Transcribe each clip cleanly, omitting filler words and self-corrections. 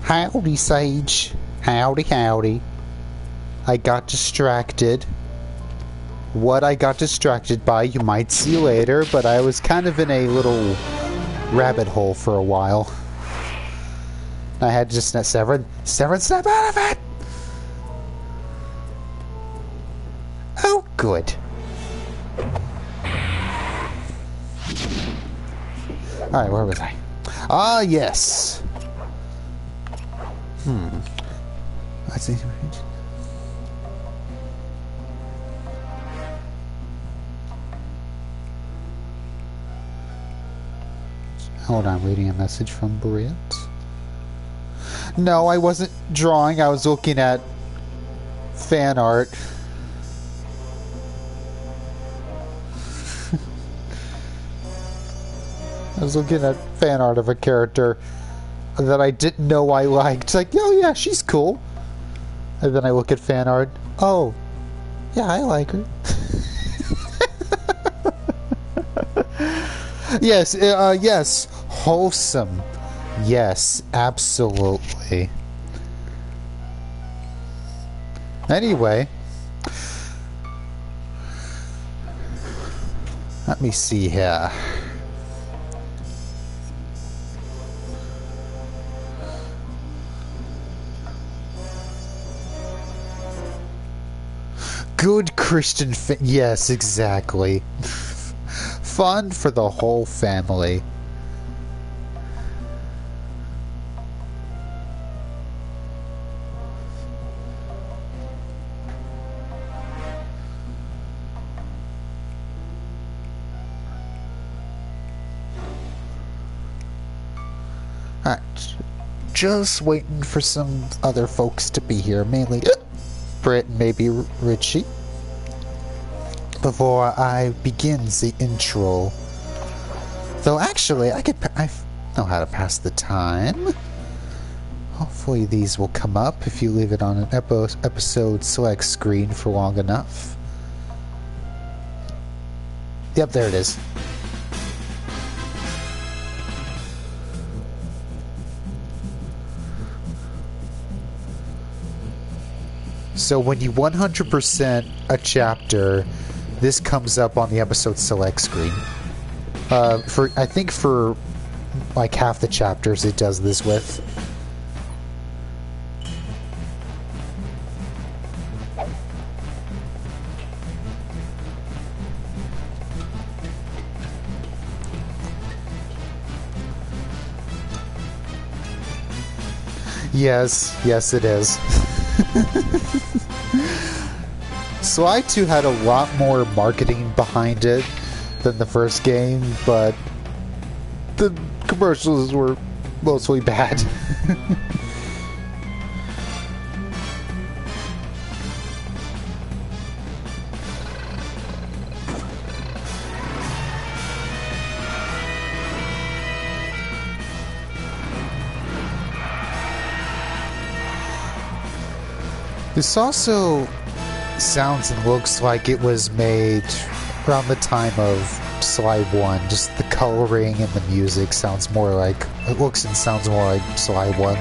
Howdy, Sage. Howdy, howdy. I got distracted. What I got distracted by, you might see later, but I was kind of in a little rabbit hole for a while. I had to just Severin, snap out of it! Oh, good. Alright, where was I? Ah, yes! I see. Hold on, reading a message from Britt. No, I wasn't drawing, I was looking at fan art. I was looking at fan art of a character that I didn't know I liked. Like, oh yeah, she's cool. And then I look at fan art. Oh, yeah, I like her. Yes, yes, wholesome. Yes, absolutely. Anyway, let me see here. Good Christian yes, exactly. Fun for the whole family. Alright. Just waiting for some other folks to be here, mainly Britt and maybe Richie. Before I begin the intro. Though actually, I know how to pass the time. Hopefully these will come up if you leave it on an episode select screen for long enough. Yep, there it is. So when you 100% a chapter, this comes up on the episode select screen. I think for like half the chapters it does this with. Yes it is. So I too had a lot more marketing behind it than the first game, but the commercials were mostly bad. This also sounds and looks like it was made around the time of Sly 1. Just the coloring and the music sounds more like... It looks and sounds more like Sly 1.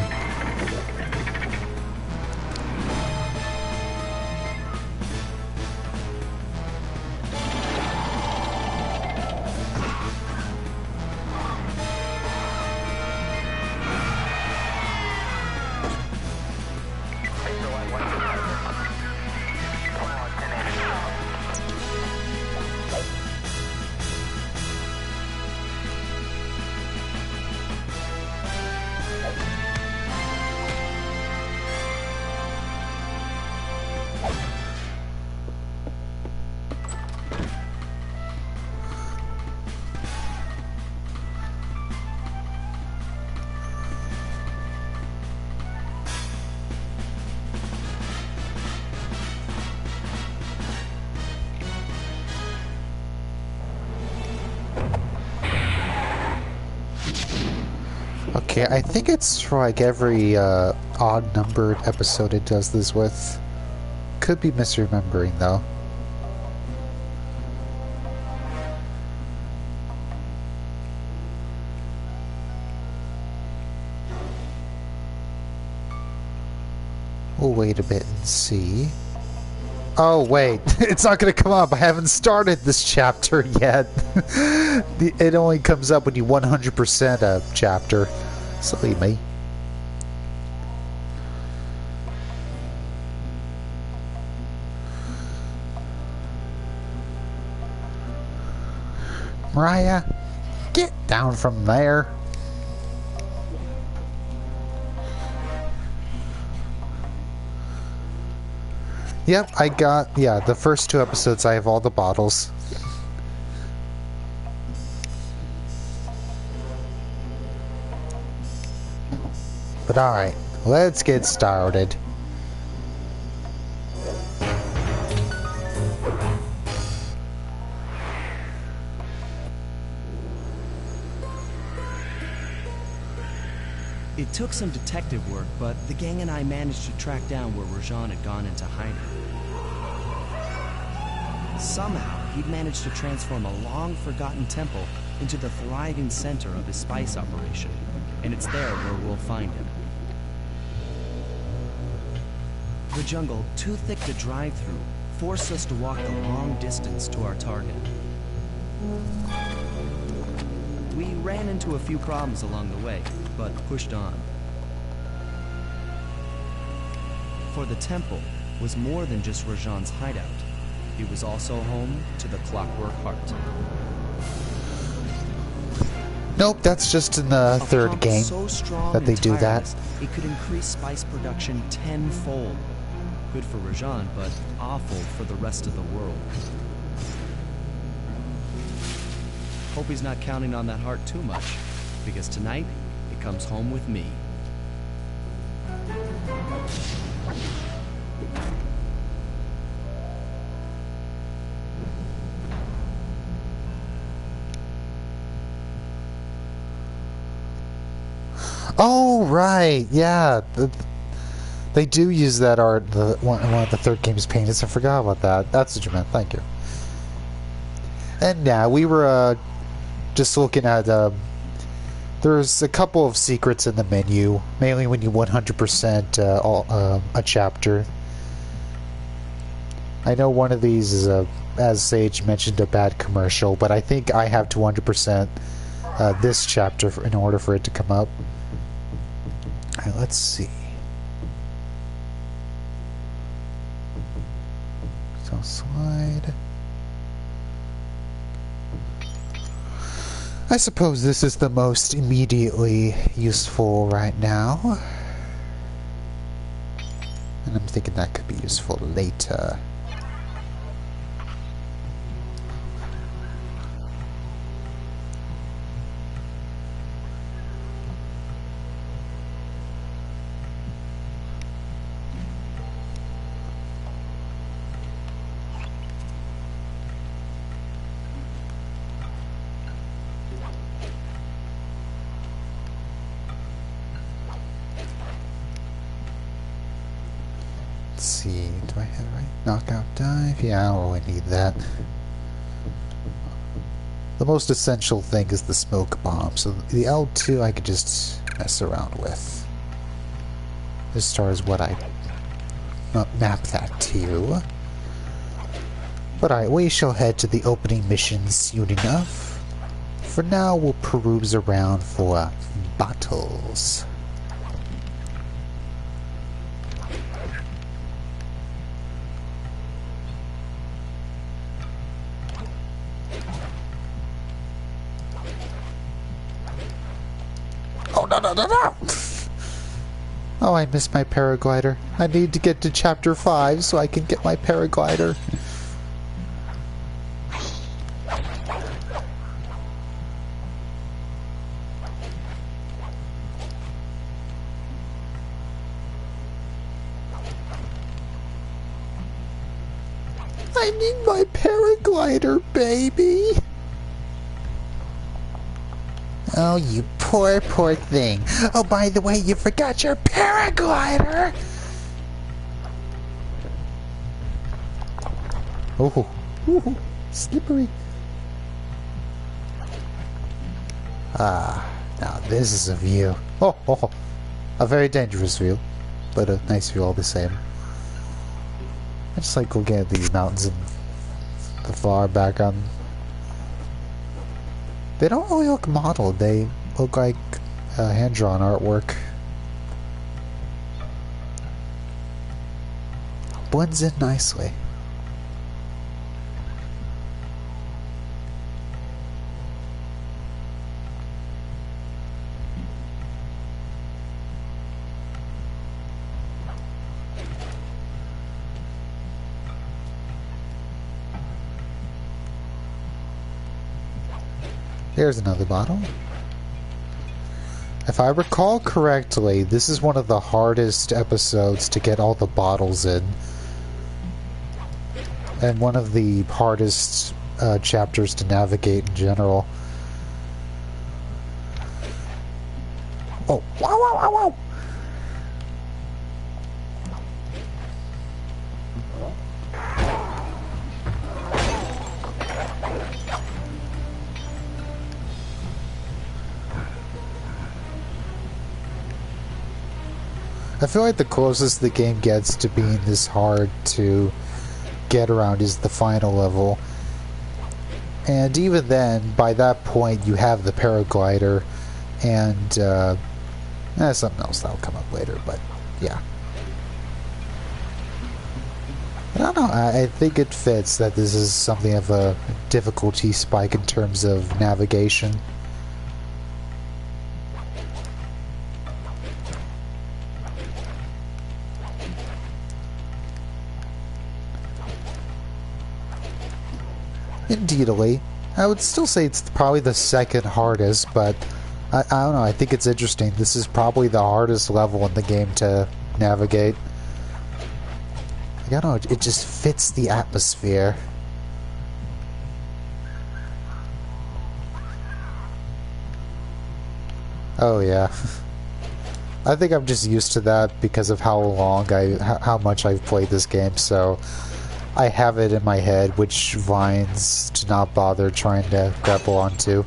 Okay, I think it's for like every odd-numbered episode it does this with. Could be misremembering, though. we'll wait a bit and see. Oh, wait. It's not going to come up. I haven't started this chapter yet. It only comes up when you 100% a chapter. Silly me. Mariah, get down from there. Yep, I got, yeah, the first 2 episodes I have all the bottles. But alright, let's get started. It took some detective work, but the gang and I managed to track down where Rajan had gone into hiding. Somehow, he'd managed to transform a long-forgotten temple into the thriving center of his spice operation, and it's there where we'll find him. The jungle, too thick to drive through, forced us to walk the long distance to our target. We ran into a few problems along the way, but pushed on. For the temple was more than just Rajan's hideout. It was also home to the Clockwork Heart. Nope, that's just in the third game so strong that they and do that. tireless, it could increase spice production tenfold. Good for Rajan, but awful for the rest of the world. Hope he's not counting on that heart too much, because tonight, it comes home with me. Oh, right, yeah. They do use that art one of the third game's paintings. I forgot about that. That's what you meant, thank you. And yeah, we were just looking at... there's a couple of secrets in the menu, mainly when you 100% a chapter. I know one of these is, as Sage mentioned, a bad commercial, but I think I have to 100% this chapter in order for it to come up. Alright, let's see. So slide. I suppose this is the most immediately useful right now. And I'm thinking that could be useful later. Let's see, do I have it right? Knockout dive? Yeah, I don't really need that. The most essential thing is the smoke bomb, so the L2 I could just mess around with. As far as what I map that to. But alright, we shall head to the opening mission soon enough. For now, we'll peruse around for bottles. No. Oh, I missed my paraglider. I need to get to chapter 5 so I can get my paraglider. I need my paraglider, baby. Oh, you poor thing. Oh, by the way, you forgot your paraglider! Oh, ooh, slippery. Ah, now this is a view. Oh, a very dangerous view. but a nice view all the same. I just like looking at these mountains in the far background. They don't really look modeled, they look like hand-drawn artwork. Blends in nicely. Here's another bottle. If I recall correctly, this is one of the hardest episodes to get all the bottles in. And one of the hardest chapters to navigate in general. Oh, wow, wow, wow, wow! I feel like the closest the game gets to being this hard to get around is the final level. And even then, by that point, you have the paraglider and something else that'll come up later, but yeah. I don't know, I think it fits that this is something of a difficulty spike in terms of navigation. Indeedly. I would still say it's probably the second hardest, but I don't know, I think it's interesting. This is probably the hardest level in the game to navigate. I don't know, it just fits the atmosphere. Oh yeah. I think I'm just used to that because of how much I've played this game, so I have it in my head which vines to not bother trying to grapple onto.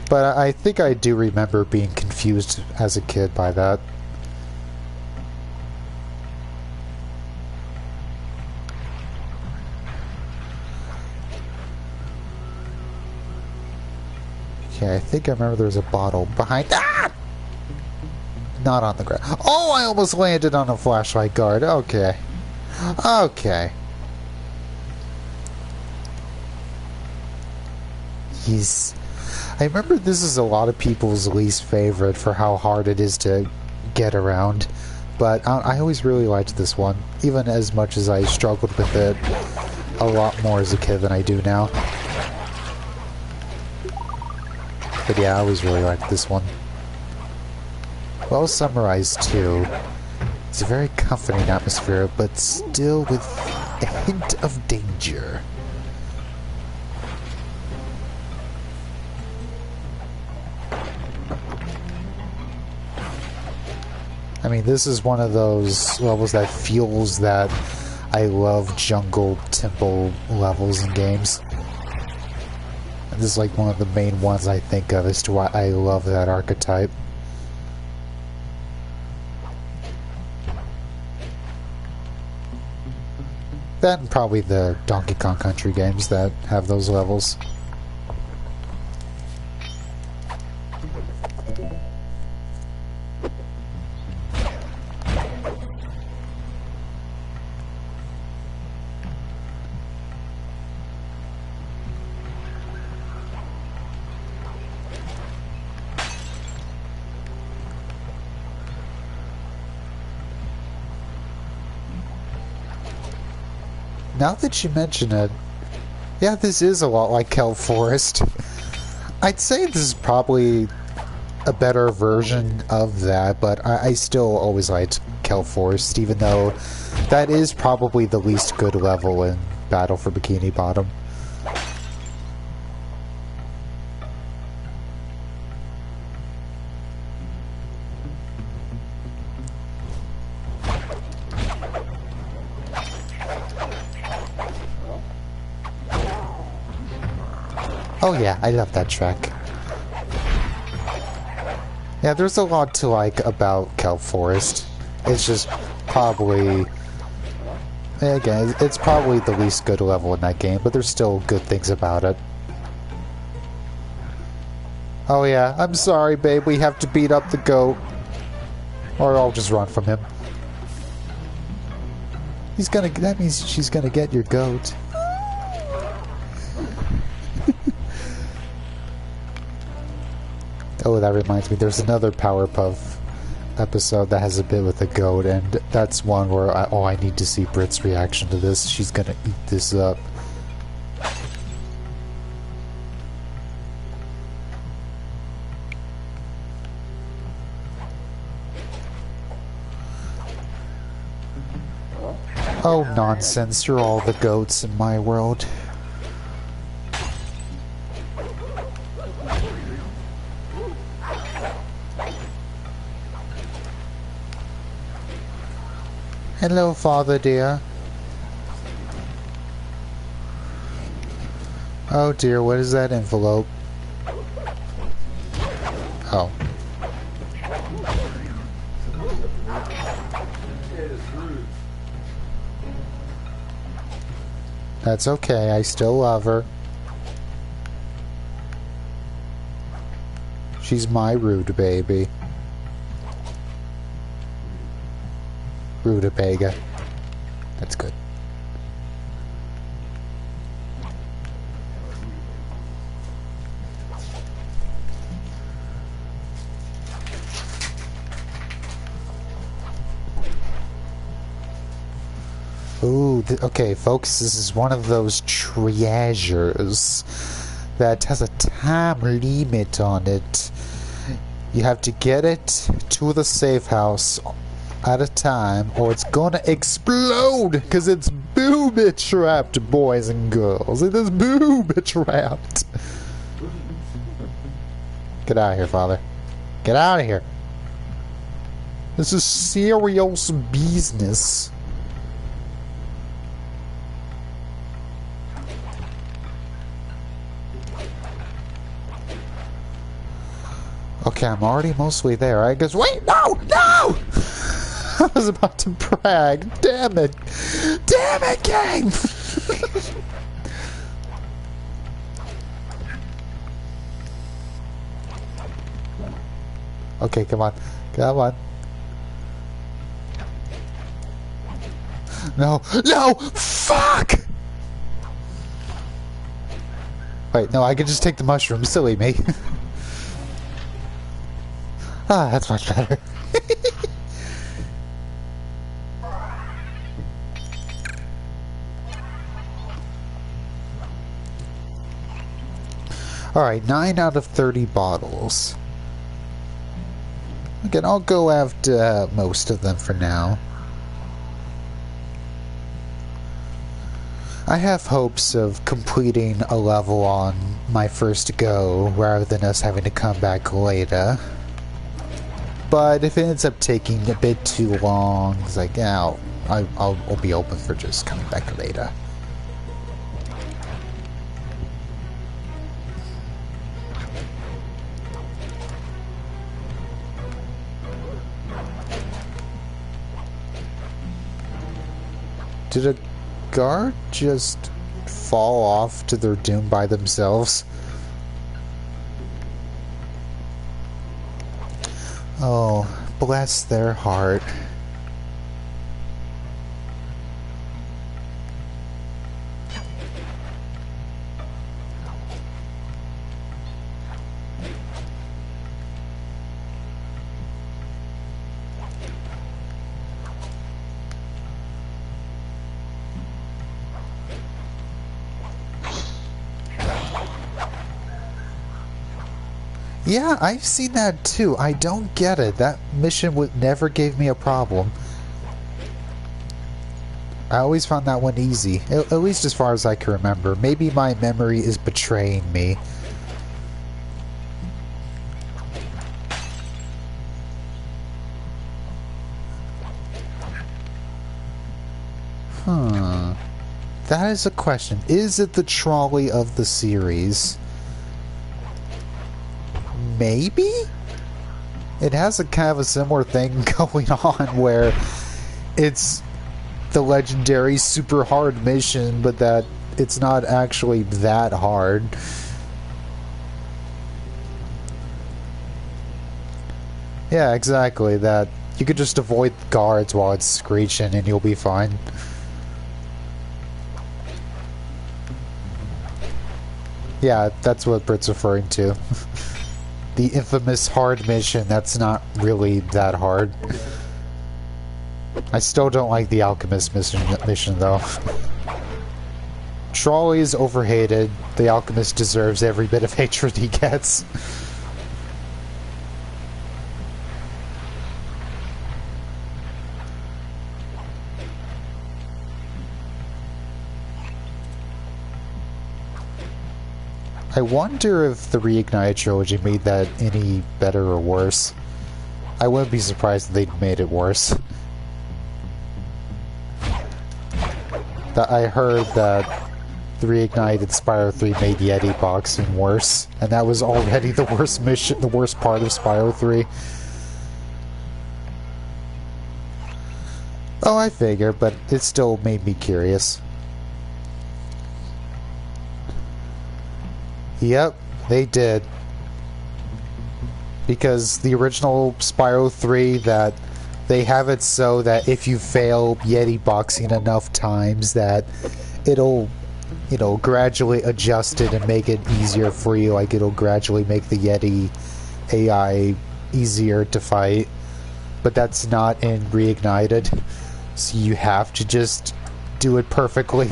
But I think I do remember being confused as a kid by that. Okay, I think I remember there was a bottle behind. Ah! Not on the ground. Oh, I almost landed on a flashlight guard. Okay. Okay. Yes. I remember this is a lot of people's least favorite for how hard it is to get around. But I always really liked this one. Even as much as I struggled with it a lot more as a kid than I do now. But yeah, I always really liked this one. Well summarized too. It's a very comforting atmosphere, but still with a hint of danger. I mean, this is one of those levels that feels that I love jungle temple levels in games. And this is like one of the main ones I think of as to why I love that archetype. That and probably the Donkey Kong Country games that have those levels. Now that you mention it, yeah, this is a lot like Kelp Forest. I'd say this is probably a better version of that, but I still always liked Kelp Forest, even though that is probably the least good level in Battle for Bikini Bottom. Oh yeah, I love that track. Yeah, there's a lot to like about Kelp Forest. It's just probably... Again, it's probably the least good level in that game, but there's still good things about it. Oh yeah, I'm sorry, babe, we have to beat up the goat. Or I'll just run from him. That means she's gonna get your goat. Oh, that reminds me, there's another Powerpuff episode that has a bit with a goat, and that's one where I need to see Brit's reaction to this. She's gonna eat this up. Oh, nonsense. You're all the goats in my world. Hello, father dear. Oh dear, what is that envelope? Oh. That's okay, I still love her. She's my rutabaga. Rutabaga. That's good. Ooh, okay, folks, this is one of those treasures that has a time limit on it. You have to get it to the safe house at a time, or it's gonna explode, because it's booby-trapped, boys and girls. It is booby-trapped. Get out of here, father. Get out of here. This is serious business. Okay, I'm already mostly there. I guess. Wait, no! No! I was about to brag. Damn it. Damn it, game! Okay, come on. Come on. No. No! Fuck! Wait, no, I can just take the mushroom. Silly me. Ah, that's much better. Alright, 9 out of 30 bottles. Again, I'll go after most of them for now. I have hopes of completing a level on my first go, rather than us having to come back later. But if it ends up taking a bit too long, it's like, yeah, I'll be open for just coming back later. Did a guard just fall off to their doom by themselves? Oh, bless their heart. Yeah, I've seen that too. I don't get it. That mission never gave me a problem. I always found that one easy. At least as far as I can remember. Maybe my memory is betraying me. Huh. That is a question. Is it the trolley of the series? Maybe? It has a kind of a similar thing going on where it's the legendary super hard mission, but that it's not actually that hard. Yeah, exactly. That you could just avoid guards while it's screeching and you'll be fine. Yeah, that's what Brit's referring to. The infamous hard mission that's not really that hard. I still don't like the Alchemist mission though. Trolley is overhated. The Alchemist deserves every bit of hatred he gets. I wonder if the Reignited trilogy made that any better or worse. I wouldn't be surprised if they'd made it worse. I heard that the Reignited Spyro 3 made Yeti boxing worse, and that was already the worst mission, the worst part of Spyro 3. Oh, I figure, but it still made me curious. Yep, they did. Because the original Spyro 3, that they have it so that if you fail Yeti boxing enough times that it'll, you know, gradually adjust it and make it easier for you. Like, it'll gradually make the Yeti AI easier to fight. But that's not in Reignited. So you have to just do it perfectly.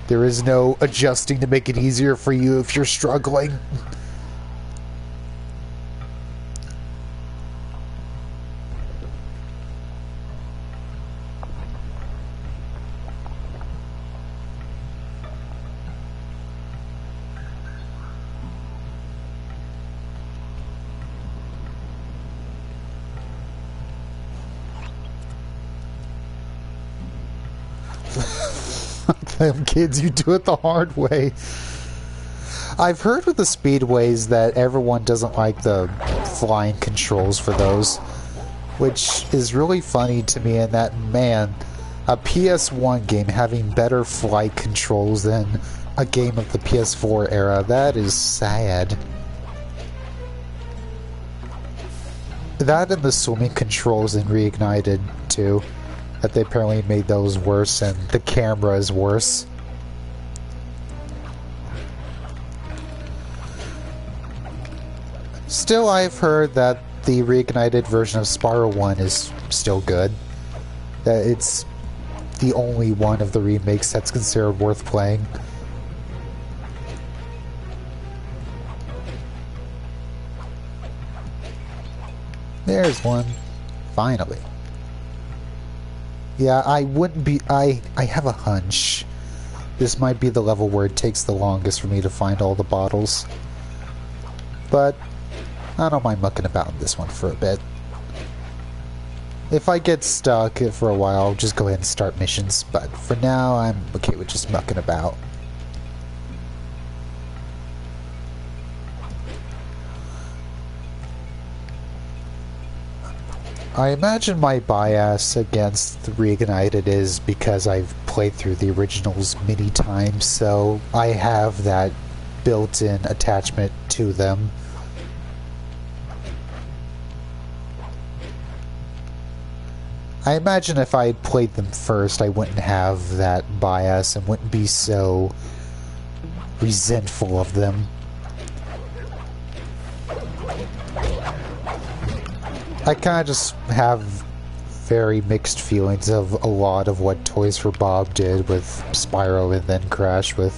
There is no adjusting to make it easier for you if you're struggling. Them kids, you do it the hard way. I've heard with the speedways that everyone doesn't like the flying controls for those, which is really funny to me. And that, man, a PS1 game having better flight controls than a game of the PS4 era, that is sad. That and the swimming controls in Reignited too. That they apparently made those worse, and the camera is worse. Still, I've heard that the Reignited version of Spyro 1 is still good. That it's the only one of the remakes that's considered worth playing. There's one. Finally. Yeah, I wouldn't be... I have a hunch. This might be the level where it takes the longest for me to find all the bottles. But I don't mind mucking about in this one for a bit. If I get stuck for a while, I'll just go ahead and start missions. But for now, I'm okay with just mucking about. I imagine my bias against the Reignited is because I've played through the originals many times, so I have that built-in attachment to them. I imagine if I had played them first, I wouldn't have that bias and wouldn't be so resentful of them. I kind of just have very mixed feelings of a lot of what Toys for Bob did with Spyro and then Crash with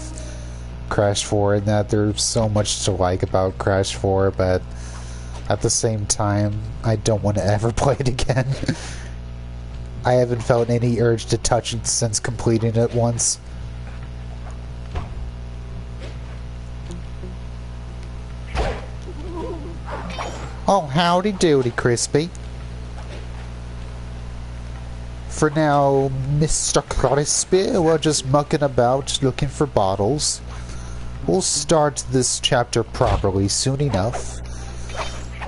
Crash 4, and that there's so much to like about Crash 4, but at the same time, I don't want to ever play it again. I haven't felt any urge to touch it since completing it once. Oh, howdy doody, Crispy. For now, Mr. Crispy, we're just mucking about looking for bottles. We'll start this chapter properly soon enough.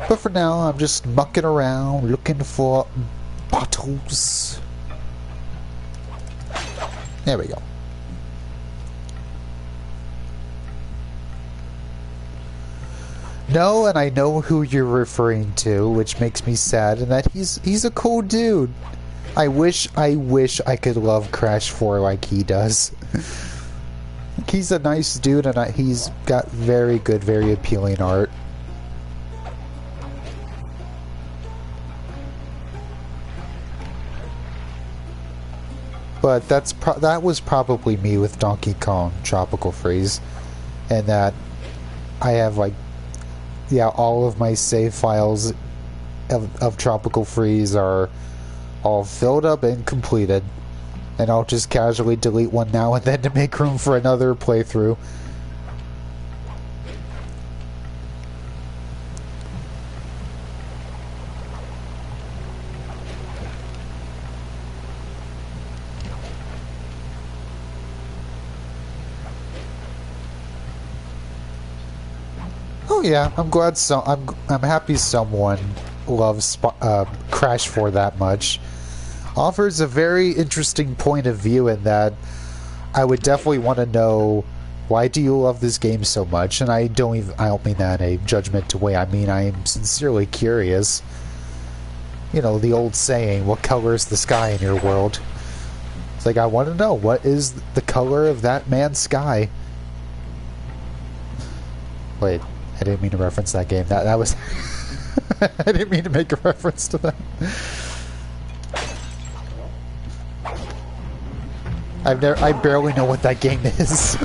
But for now, I'm just mucking around looking for bottles. There we go. No, and I know who you're referring to, which makes me sad, and that he's a cool dude. I wish I could love Crash 4 like he does. He's a nice dude, and he's got very good, very appealing art. But that was probably me with Donkey Kong Tropical Freeze, and that I have like, yeah, all of my save files of Tropical Freeze are all filled up and completed, and I'll just casually delete one now and then to make room for another playthrough. Oh yeah, I'm glad I'm happy someone loves Crash 4 that much. Offers a very interesting point of view in that I would definitely want to know, why do you love this game so much? And I don't mean that in a judgmental way. I mean, I'm sincerely curious. You know, the old saying, what color is the sky in your world? It's like, I want to know, what is the color of that man's sky? Wait, I didn't mean to reference that game. That was... I didn't mean to make a reference to that. I barely know what that game is.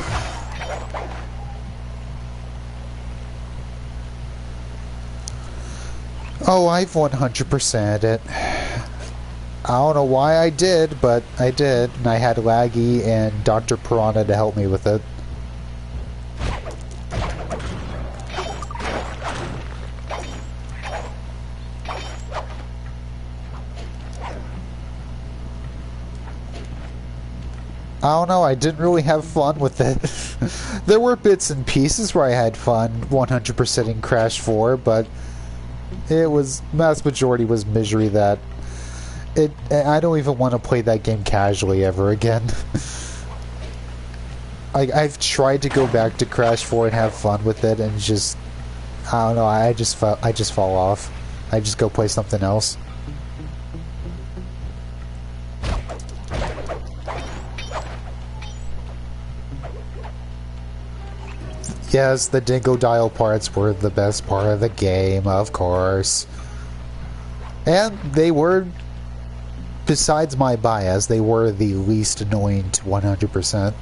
Oh, I've 100%'d it. I don't know why I did, but I did. And I had Laggy and Dr. Piranha to help me with it. I don't know, I didn't really have fun with it. There were bits and pieces where I had fun 100% in Crash 4, but it was, mass majority was misery that I don't even want to play that game casually ever again. I've tried to go back to Crash 4 and have fun with it, and just, I don't know, I just fall off. I just go play something else. Yes, the Dingodile parts were the best part of the game, of course. And they were, besides my bias, they were the least annoying to 100%.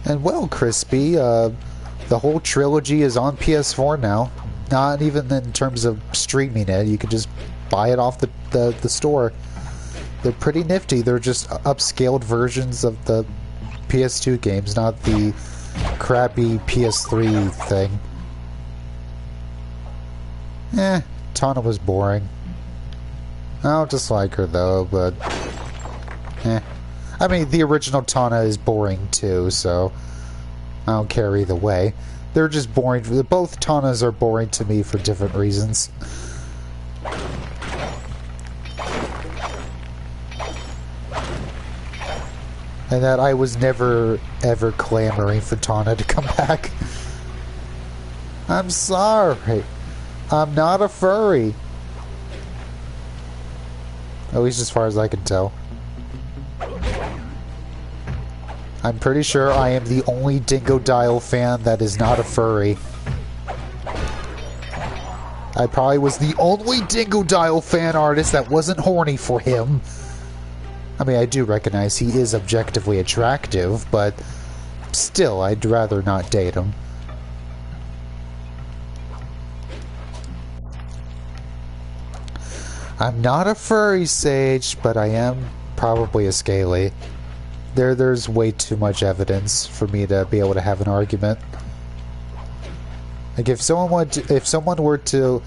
And well, Crispy, the whole trilogy is on PS4 now. Not even in terms of streaming it, you can just buy it off the store. They're pretty nifty, they're just upscaled versions of the PS2 games, not the crappy PS3 thing. Tawna was boring. I don't dislike her though, but I mean, the original Tawna is boring too, so I don't care either way. They're just boring. Both Tawnas are boring to me for different reasons. And that I was never, ever clamoring for Tawna to come back. I'm sorry. I'm not a furry. At least as far as I can tell. I'm pretty sure I am the only Dingodile fan that is not a furry. I probably was the only Dingodile fan artist that wasn't horny for him. I mean, I do recognize he is objectively attractive, but still, I'd rather not date him. I'm not a furry, Sage, but I am probably a scaly. There's way too much evidence for me to be able to have an argument. Like, if someone were to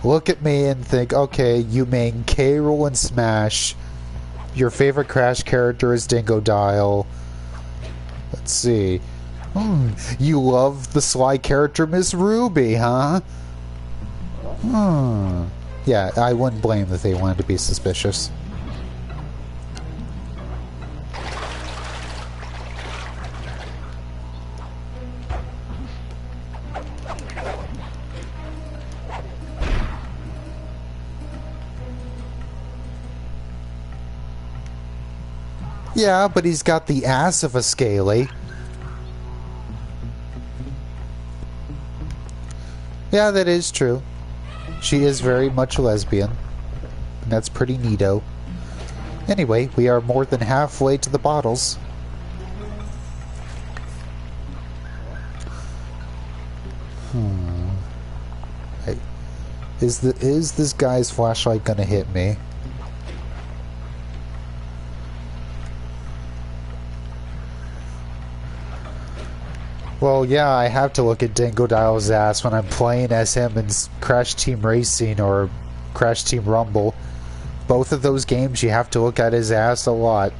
look at me and think, okay, you main K. Rool in Smash, your favorite Crash character is Dingodile. Let's see. You love the sly character Miss Ruby, huh? Yeah, I wouldn't blame if they wanted to be suspicious. Yeah, but he's got the ass of a Scaly. Yeah, that is true. She is very much a lesbian. And that's pretty neato. Anyway, we are more than halfway to the bottles. Hey, is this guy's flashlight gonna hit me? Well, yeah, I have to look at Dingodile's ass when I'm playing as him in Crash Team Racing or Crash Team Rumble. Both of those games, you have to look at his ass a lot.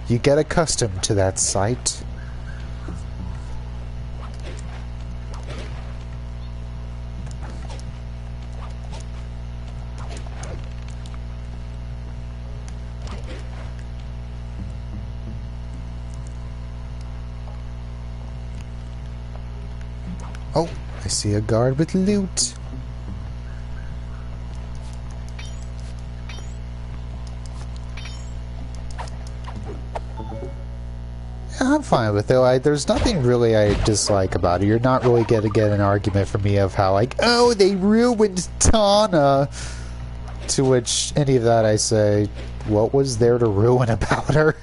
You get accustomed to that sight. Oh, I see a guard with loot. Yeah, I'm fine with it. There's nothing really I dislike about it. You're not really going to get an argument from me of how, like, oh, they ruined Tana. To which any of that I say, what was there to ruin about her?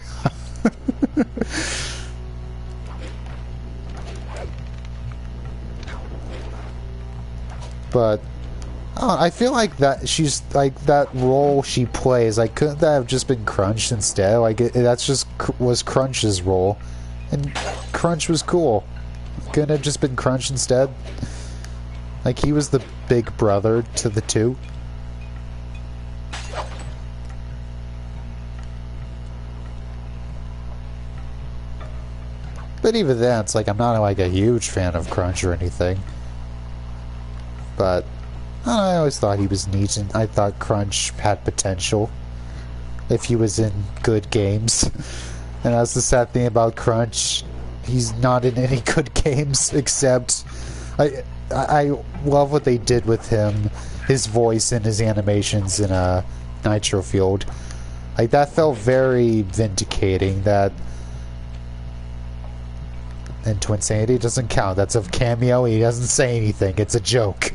But I feel like that she's like that role she plays. Like, couldn't that have just been Crunch instead? Like, that's just was Crunch's role, and Crunch was cool. Couldn't it have just been Crunch instead? Like, he was the big brother to the two. But even then, it's like I'm not like a huge fan of Crunch or anything. But I always thought he was neat, and I thought Crunch had potential if he was in good games. And that's the sad thing about Crunch. He's not in any good games, except I love what they did with him, his voice and his animations in Nitro Fueled. Like, that felt very vindicating. That and Twinsanity doesn't count. That's a cameo. He doesn't say anything. It's a joke.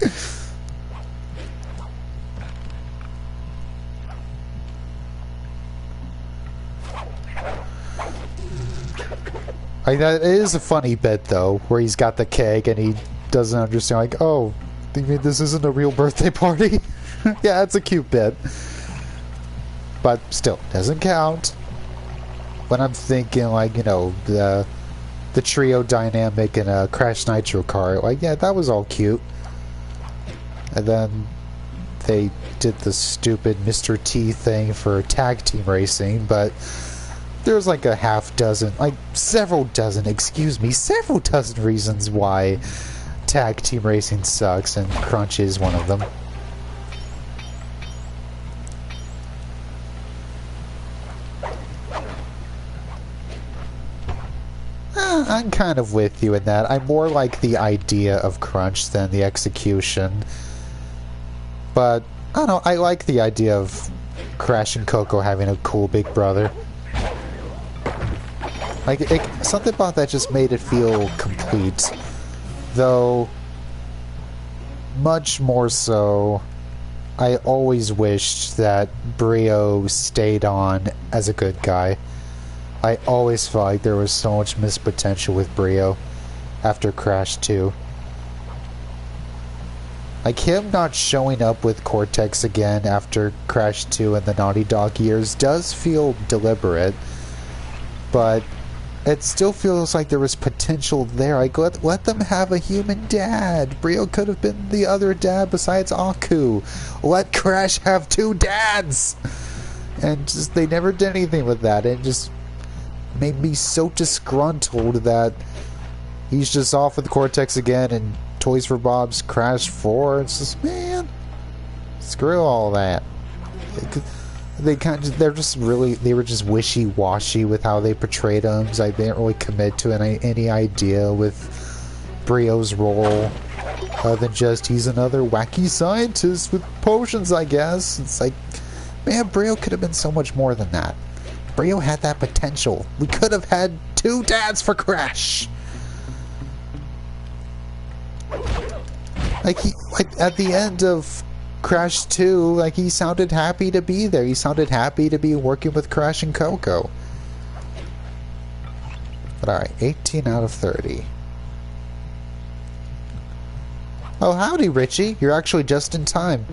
Like, that is a funny bit, though, where he's got the keg and he doesn't understand, like, oh, you mean this isn't a real birthday party? Yeah, it's a cute bit. But still, doesn't count. When I'm thinking, like, you know, the trio dynamic in a Crash Nitro car, like, yeah, that was all cute. And then they did the stupid Mr. T thing for tag team racing, but there's like a half dozen, like several dozen reasons why tag team racing sucks, and Crunch is one of them. I'm kind of with you in that. I more like the idea of Crunch than the execution. But, I don't know, I like the idea of Crash and Coco having a cool big brother. Like, something about that just made it feel complete. Though, much more so, I always wished that Brio stayed on as a good guy. I always felt like there was so much missed potential with Brio after Crash 2. Like, him not showing up with Cortex again after Crash 2 and the Naughty Dog years does feel deliberate, but it still feels like there was potential there. Like, let them have a human dad. Brio could have been the other dad besides Aku. Let Crash have two dads! And just, they never did anything with that. And just, made me so disgruntled that he's just off with Cortex again and Toys for Bob's Crash 4. It's just, man, screw all that. They were just wishy-washy with how they portrayed him, so I didn't really commit to any idea with Brio's role, other than just he's another wacky scientist with potions, I guess. It's like, man, Brio could have been so much more than that. Brio had that potential. We could have had 2 dads for Crash. Like at the end of Crash 2, like, he sounded happy to be there. He sounded happy to be working with Crash and Coco. But alright, 18 out of 30. Oh, howdy, Richie. You're actually just in time.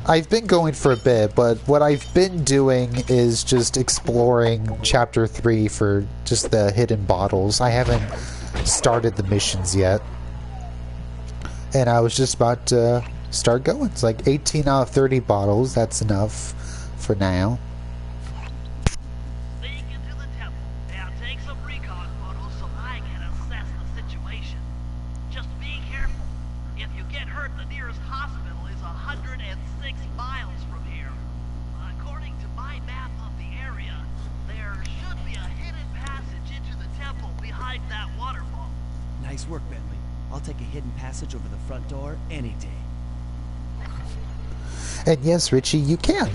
I've been going for a bit, but what I've been doing is just exploring Chapter 3 for just the hidden bottles. I haven't started the missions yet. And I was just about to start going. It's like 18 out of 30 bottles. That's enough for now. Sneak into the temple. Now take some recon photos so I can assess the situation. Just be careful. If you get hurt, the nearest hospital is 106 miles from here. According to my map of the area, there should be a hidden passage into the temple behind that waterfall. Nice work, Bentley. I'll take a hidden passage over the front door any day. And yes, Richie, you can.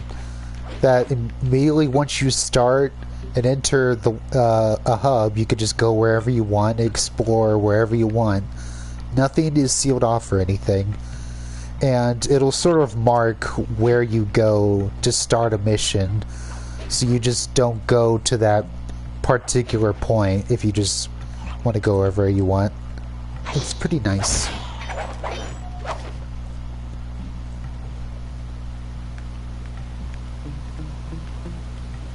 That immediately once you start and enter the a hub, you could just go wherever you want, explore wherever you want. Nothing is sealed off or anything. And it'll sort of mark where you go to start a mission. So you just don't go to that particular point if you just want to go wherever you want. It's pretty nice.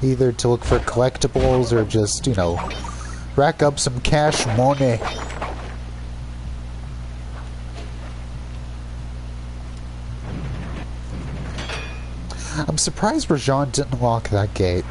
Either to look for collectibles or just, you know, rack up some cash money. I'm surprised Rajan didn't lock that gate.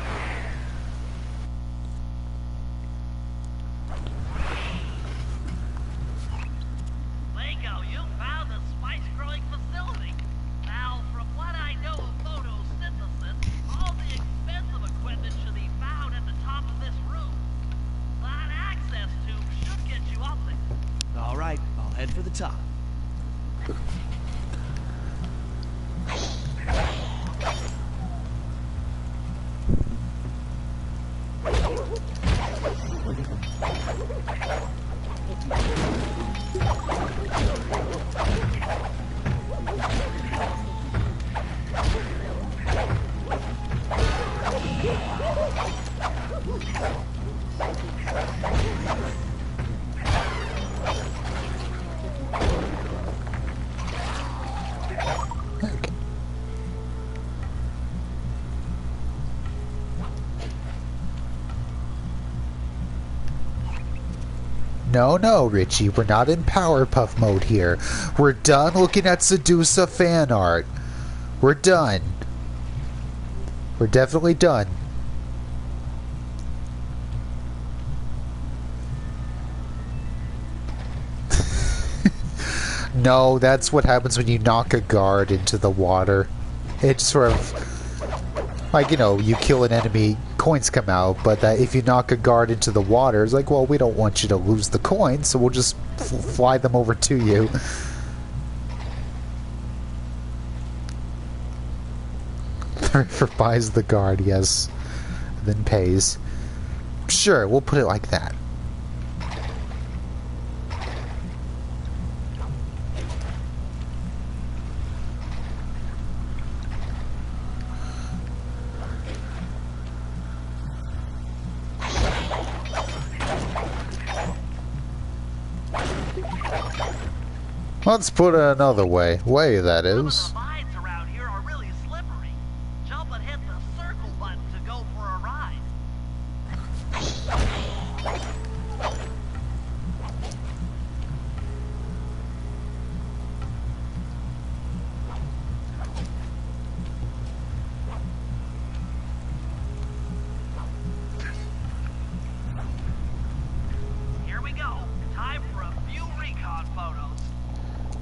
No, Richie, we're not in Powerpuff mode here. We're done looking at Sedusa fan art. We're done. We're definitely done. No, that's what happens when you knock a guard into the water. It's sort of like, you know, you kill an enemy, coins come out, but that if you knock a guard into the water, it's like, well, we don't want you to lose the coins, so we'll just fly them over to you. For buys the guard, yes, then pays. Sure, we'll put it like that. Let's put it another way. Way, that is. Some of the mines around here are really slippery. Jump and hit the circle button to go for a ride.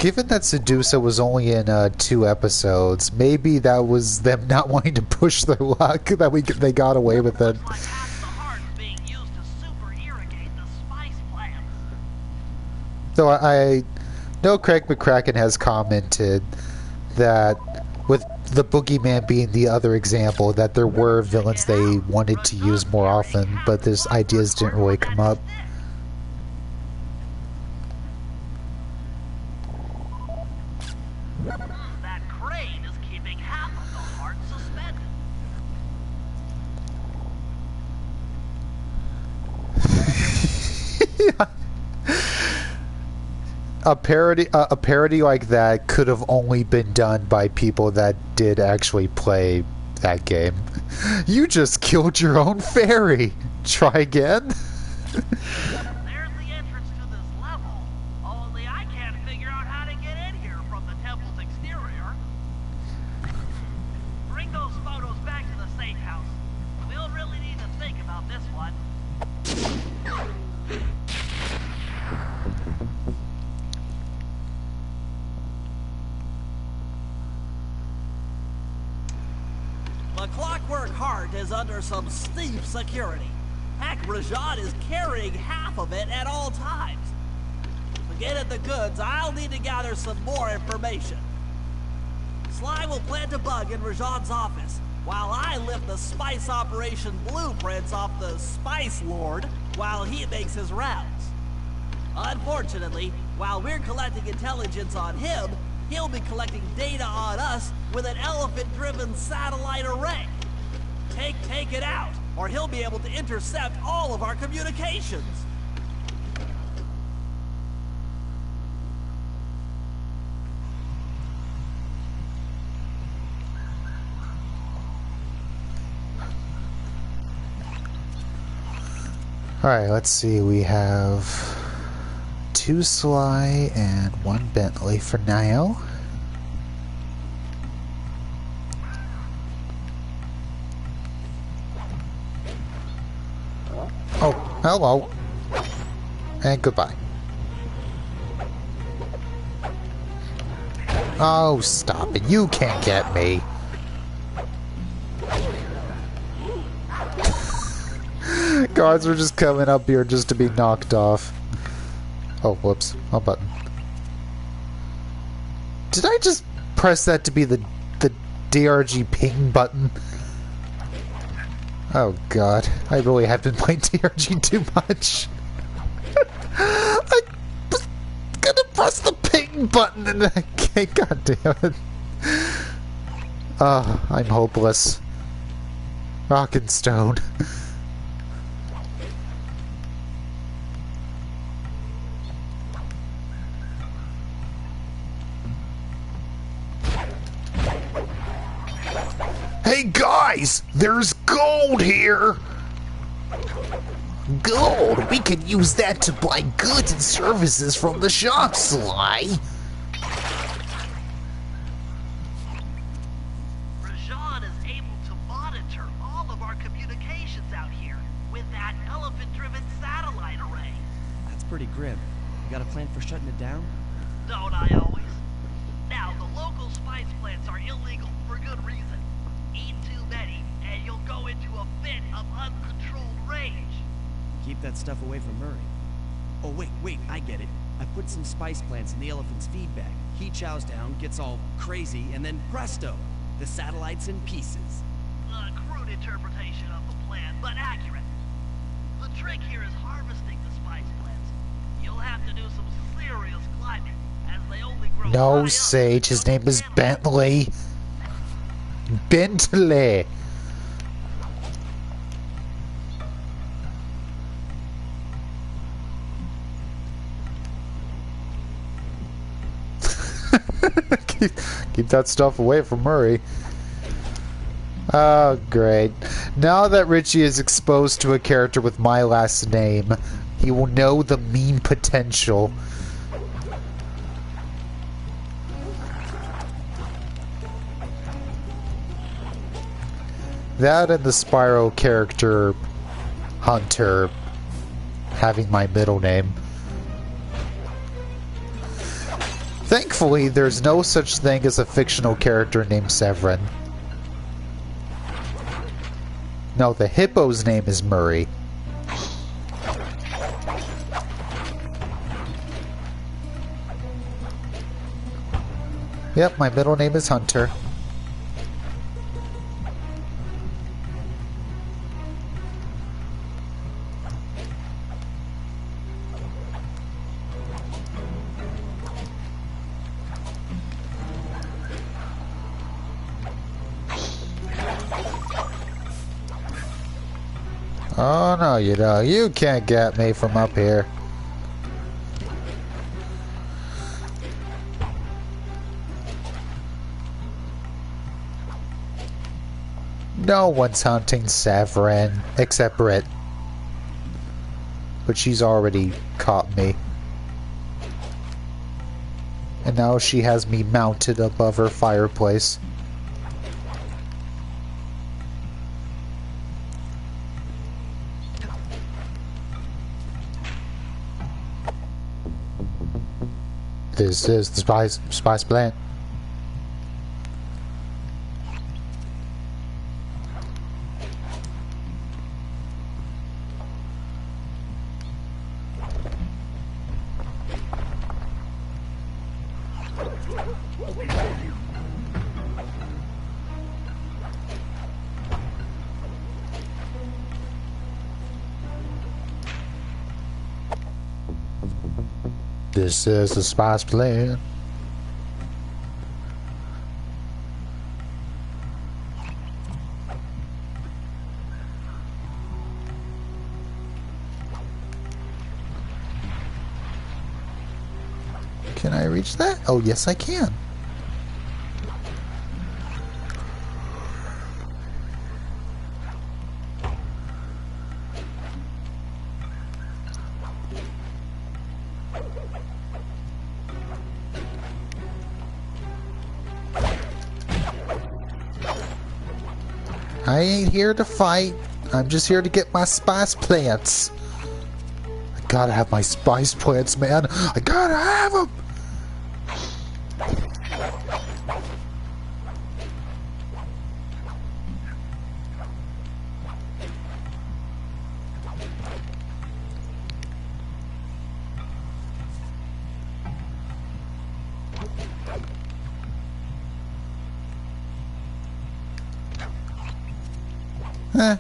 Given that Sedusa was only in 2 episodes, maybe that was them not wanting to push their luck that they got away with it. Looks like half the heart's being used to super irrigate the spice plants. So I know Craig McCracken has commented that with the Boogeyman being the other example, that there were villains they wanted to use more often, but those ideas didn't really come up. That crane is keeping half of the heart suspended. A parody like that could have only been done by people that did actually play that game. You just killed your own fairy. Try again. There's the entrance to this level. Only I can't figure out how to get in here from the temple's exterior. Bring those photos back to the safe house. We'll really need to think about this one. The Clockwork Heart is under some steep security. Heck, Rajad is carrying half of it at all times. To get at the goods, I'll need to gather some more information. Sly will plant a bug in Rajad's office, while I lift the spice operation blueprints off the Spice Lord while he makes his rounds. Unfortunately, while we're collecting intelligence on him, he'll be collecting data on us with an elephant-driven satellite array. Take it out, or he'll be able to intercept all of our communications. Alright, let's see. We have 2 Sly and 1 Bentley for now. Oh, hello. And goodbye. Oh, stop it. You can't get me. Guards are just coming up here just to be knocked off. Oh, whoops. My button. Did I just press that to be the DRG ping button? Oh god, I really have been playing DRG too much. I was gonna press the ping button and I can't, god damn it. I'm hopeless. Rock and stone. Hey guys, there's gold here! Gold? We could use that to buy goods and services from the shop, Sly! Rajan is able to monitor all of our communications out here with that elephant-driven satellite array. That's pretty grim. You got a plan for shutting it down? Don't I always? Now, the local spice plants are illegal for good reason. Eat too many, and you'll go into a fit of uncontrolled rage. Keep that stuff away from Murray. Oh, wait, I get it. I put some spice plants in the elephant's feed bag. He chows down, gets all crazy, and then presto, the satellite's in pieces. A crude interpretation of the plan, but accurate. The trick here is harvesting the spice plants. You'll have to do some serious climbing, as they only grow high No, up Sage, his name is and Bentley. Bentley. keep that stuff away from Murray. Oh, great. Now that Richie is exposed to a character with my last name, he will know the meme potential. That and the Spyro character, Hunter, having my middle name. Thankfully, there's no such thing as a fictional character named Severin. No, the hippo's name is Murray. Yep, my middle name is Hunter. Oh no, you don't. You can't get me from up here. No one's hunting Severin, except Britt. But she's already caught me. And now she has me mounted above her fireplace. This is the spice plant. This is the spice plant. Can I reach that? Oh, yes, I can. I ain't here to fight. I'm just here to get my spice plants. I gotta have my spice plants, man. I gotta have them.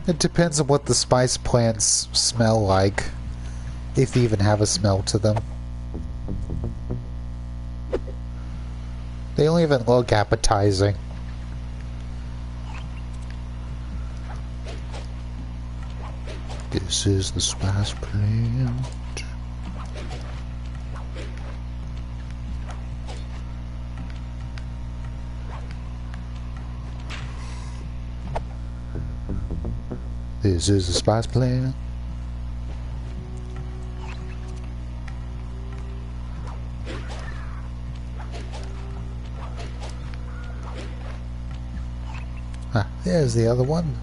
It depends on what the spice plants smell like. If they even have a smell to them. They don't even look appetizing. This is the spice plant. This is the spice plant. Ah, there's the other one.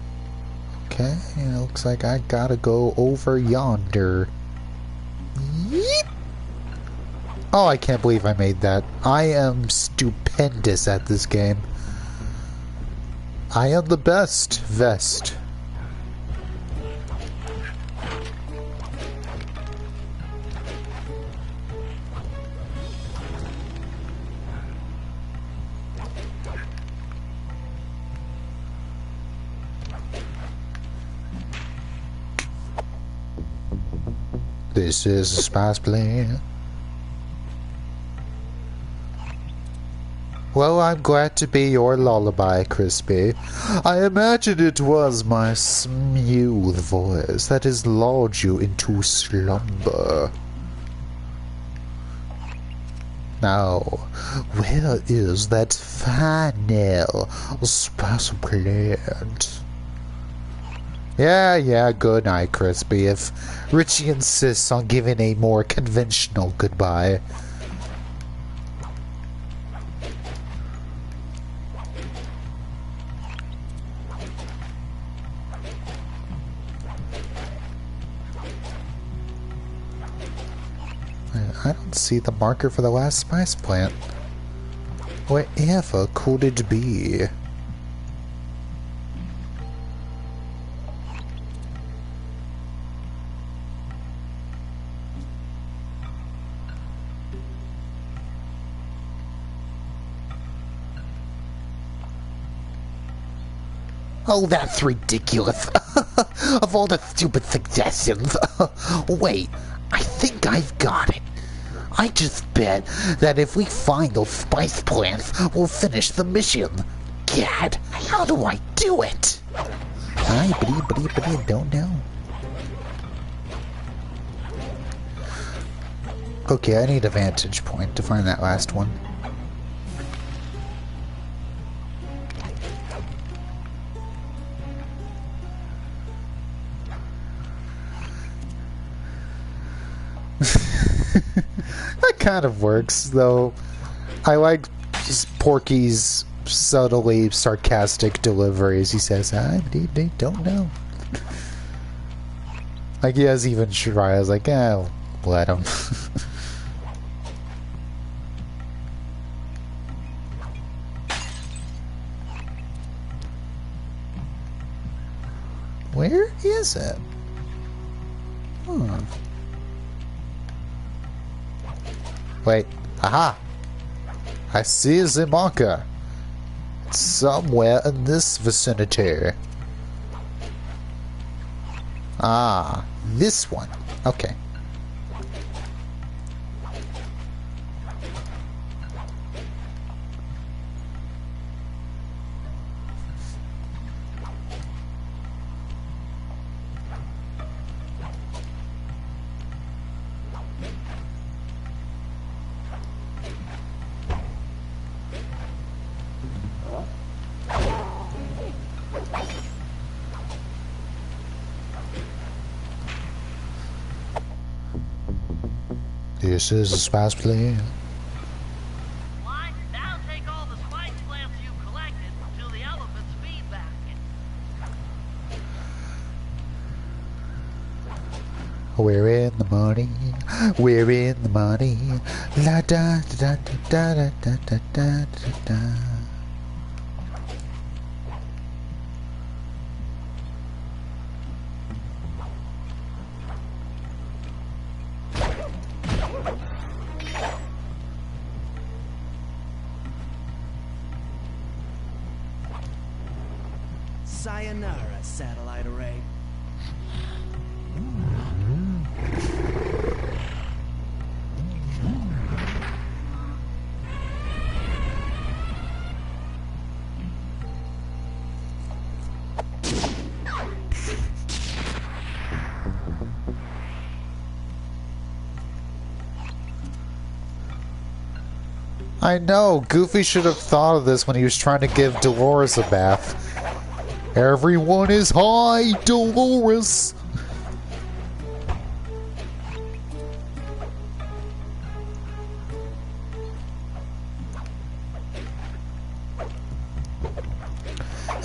Okay, it looks like I gotta go over yonder. Yeet. Oh, I can't believe I made that. I am stupendous at this game. I am the best vest. This is a spice plant. Well, I'm glad to be your lullaby, Crispy. I imagine it was my smooth voice that has lulled you into slumber. Now, where is that final spice plant? Yeah, good night, Crispy, if Richie insists on giving a more conventional goodbye. I don't see the marker for the last spice plant. Wherever could it be? Oh, that's ridiculous. Of all the stupid suggestions. Wait, I think I've got it. I just bet that if we find those spice plants, we'll finish the mission. Gad, how do I do it? I don't know. Okay, I need a vantage point to find that last one. That kind of works, though. I like Porky's subtly sarcastic deliveries. He says, I don't know. Like, he has even try. I was like, I'll let him. Where is it? Wait, aha! I see the marker. It's somewhere in this vicinity. Ah, this one. Okay. This is a spice plant. Why? Now take all the spice plants you've collected to the elephant's feed basket. We're in the money. We're in the money. La da da da da da da da da da. Sayonara, satellite array. I know, Goofy should have thought of this when he was trying to give Dolores a bath. Everyone is high, Dolores!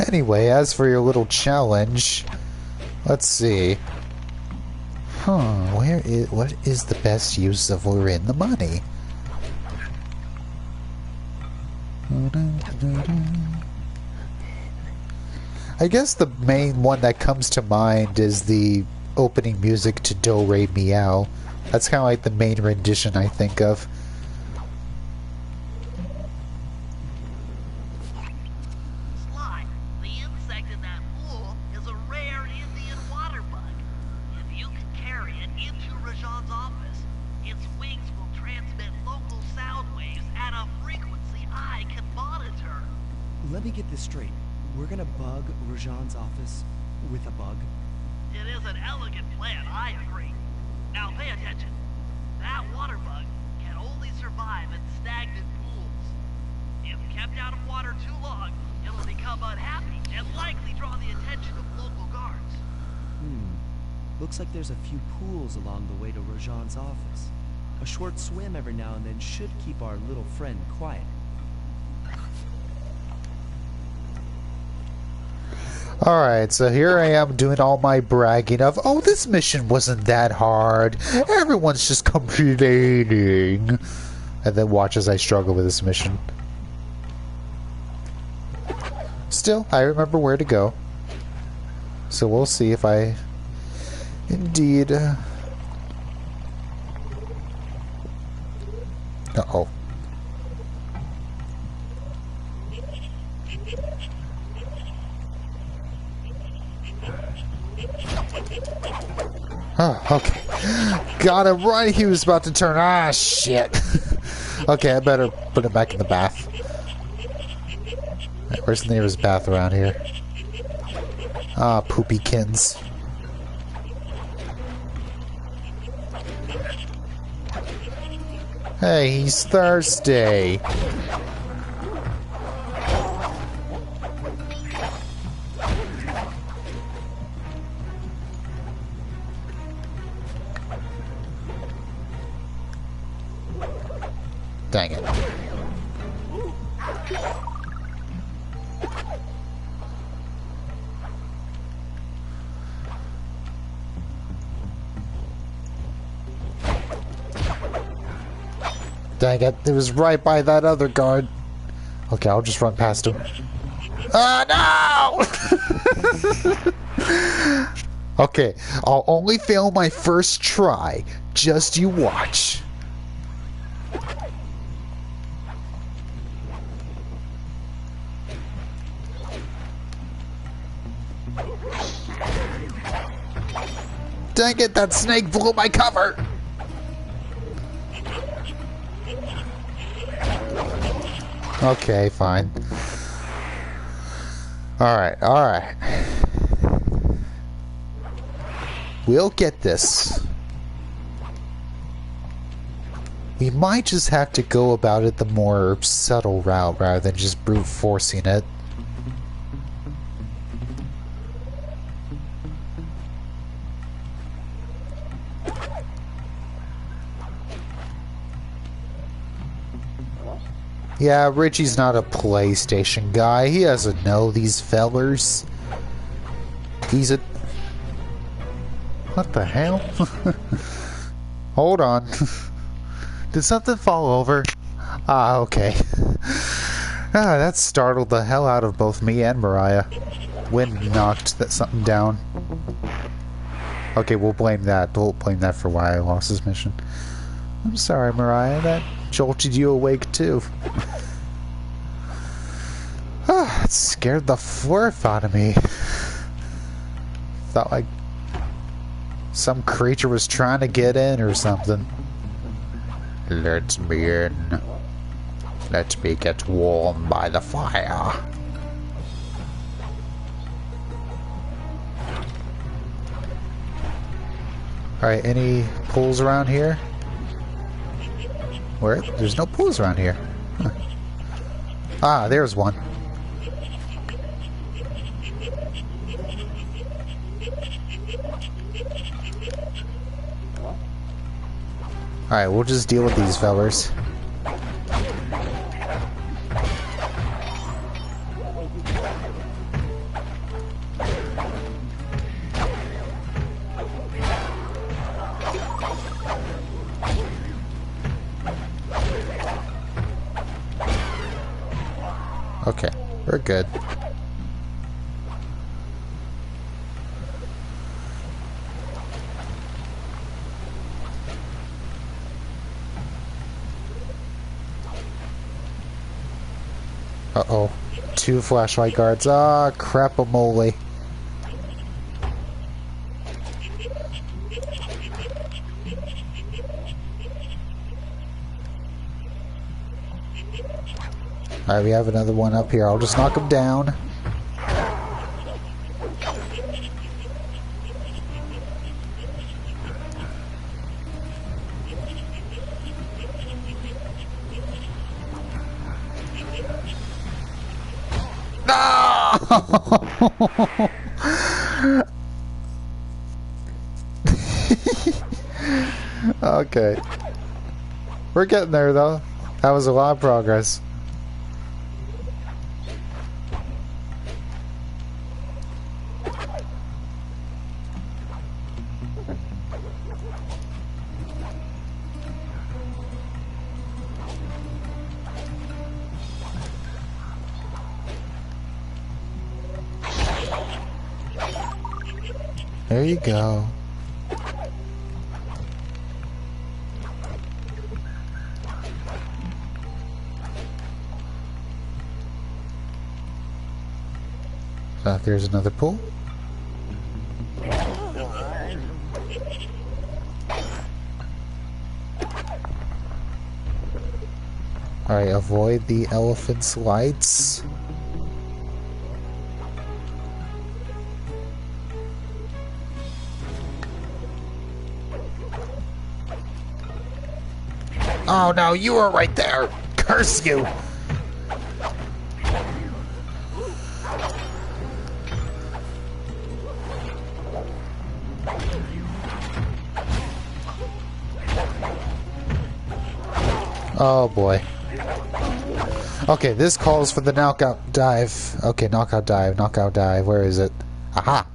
Anyway, as for your little challenge, let's see. What is the best use of we're in the money? I guess the main one that comes to mind is the opening music to Do Re Meow. That's kind of like the main rendition I think of. Sly, the insect in that pool is a rare Indian water bug. If you can carry it into Rajan's office, its wings will transmit local sound waves at a frequency I can monitor. Let me get this straight. We're gonna bug Rajan's office with a bug? It is an elegant plan, I agree. Now pay attention. That water bug can only survive in stagnant pools. If kept out of water too long, it'll become unhappy and likely draw the attention of local guards. Looks like there's a few pools along the way to Rajan's office. A short swim every now and then should keep our little friend quiet. Alright, so here I am doing all my bragging of, oh, this mission wasn't that hard. Everyone's just complaining. And then watch as I struggle with this mission. Still, I remember where to go. So we'll see if I indeed... Uh-oh. Oh, okay. Got him right. He was about to turn. Ah, shit. Okay, I better put him back in the bath. Right, where's the nearest bath around here? Ah, poopykins. Hey, he's thirsty. Dang it. Dang it, it was right by that other guard. Okay, I'll just run past him. Ah, no! Okay, I'll only fail my first try. Just you watch. Dang it, that snake blew my cover! Okay, fine. Alright, alright. We'll get this. We might just have to go about it the more subtle route rather than just brute forcing it. Yeah, Richie's not a PlayStation guy. He doesn't know these fellers. He's a... What the hell? Hold on. Did something fall over? Ah, okay. Ah, that startled the hell out of both me and Mariah. Wind knocked something down. Okay, we'll blame that. We'll blame that for why I lost this mission. I'm sorry, Mariah. That jolted you awake, too. Ah, it scared the flirt out of me. Thought like some creature was trying to get in or something. Let me in. Let me get warm by the fire. Alright, any pools around here? Where? There's no pools around here. Huh. Ah, there's one. Alright, we'll just deal with these fellers. Okay, we're good. Uh-oh. 2 flashlight guards. Ah, crap-a-mole. Alright, we have another one up here. I'll just knock him down. Okay. We're getting there, though. That was a lot of progress. There you go. There's another pool. Alright, avoid the elephant's lights. Oh no, you were right there! Curse you! Oh boy. Okay, this calls for the knockout dive. Okay, knockout dive, knockout dive. Where is it? Aha!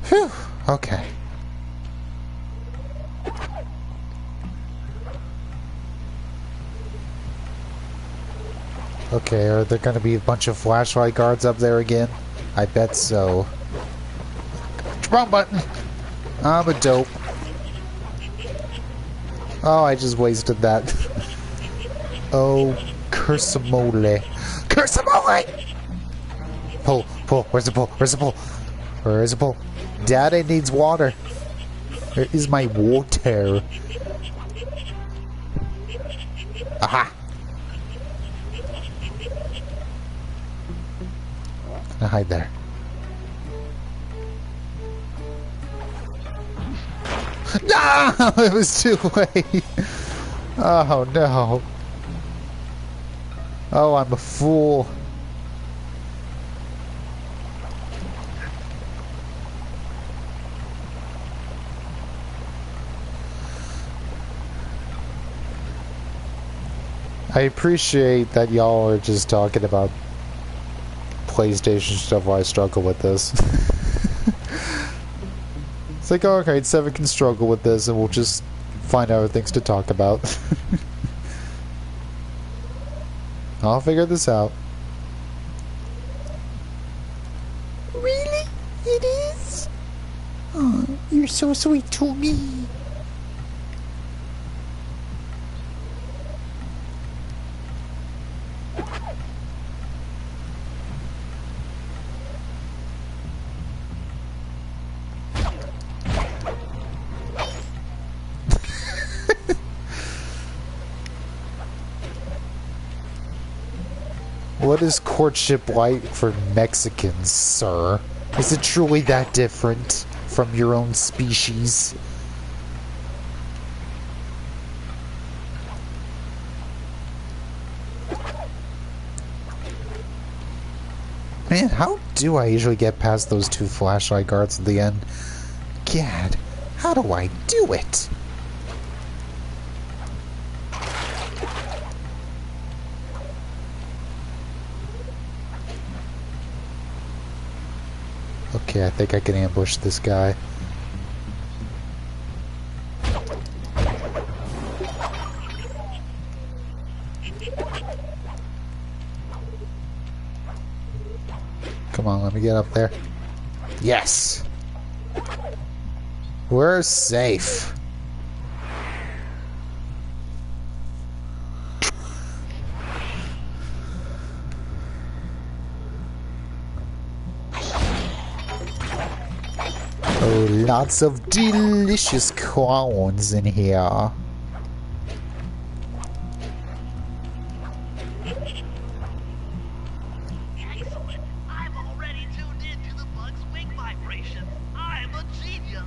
Phew! Okay. Okay, are there gonna be a bunch of flashlight guards up there again? I bet so. Wrong button! I'm a dope. Oh, I just wasted that. Oh, cursamole. Cursamole! Pull, pull, where's the pull? Where's the pull? Where is the pull? Daddy needs water. Where is my water? Aha! Now hide there. No! It was too late. Oh no. Oh, I'm a fool. I appreciate that y'all are just talking about PlayStation stuff while I struggle with this. It's like, oh, okay, Seven can struggle with this and we'll just find other things to talk about. I'll figure this out. Really? It is? Oh, you're so sweet to me. What is courtship like for Mexicans, sir? Is it truly that different from your own species? Man, how do I usually get past those two flashlight guards at the end? Gad, how do I do it? Okay, I think I can ambush this guy. Come on, let me get up there. Yes! We're safe. Oh, lots of delicious clowns in here. Excellent. I've already tuned into the bug's wing vibrations. I'm a genius.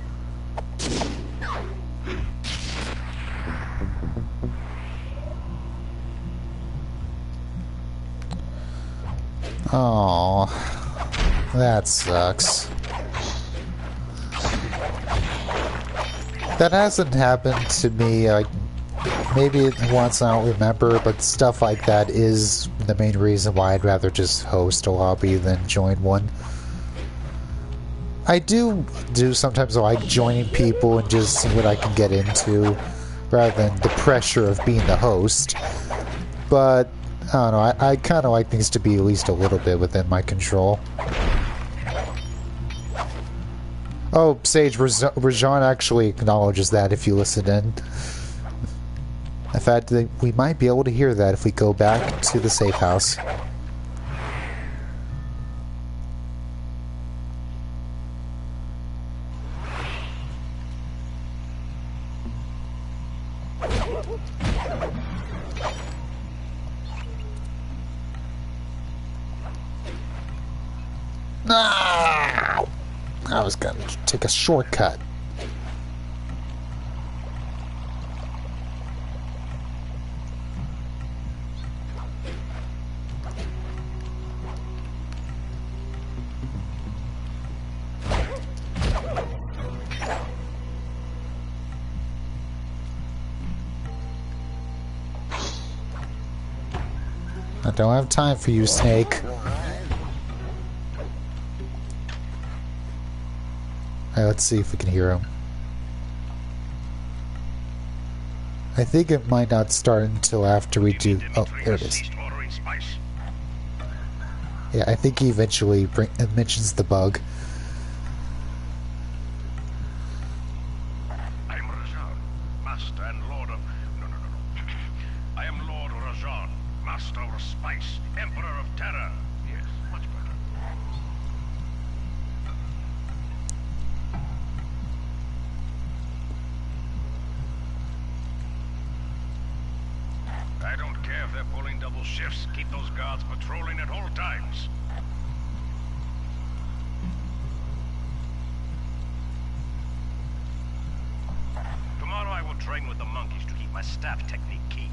Oh, that sucks. That hasn't happened to me, like, maybe once, I don't remember, but stuff like that is the main reason why I'd rather just host a lobby than join one. I do sometimes like joining people and just see what I can get into, rather than the pressure of being the host. But I don't know. I kind of like things to be at least a little bit within my control. Oh, Sage, Rajan actually acknowledges that if you listen in. In fact, we might be able to hear that if we go back to the safe house. No! I was gonna take a shortcut. I don't have time for you, Snake. Alright, let's see if we can hear him. I think it might not start until after we do... Oh, there it is. Yeah, I think he eventually mentions the bug. I am Rajan, Master and Lord of... No. I am Lord Rajan, Master of Spice, Emperor of Terror. Yes, much better. I don't care if they're pulling double shifts. Keep those guards patrolling at all times. Tomorrow I will train with the monkeys to keep my staff technique keen.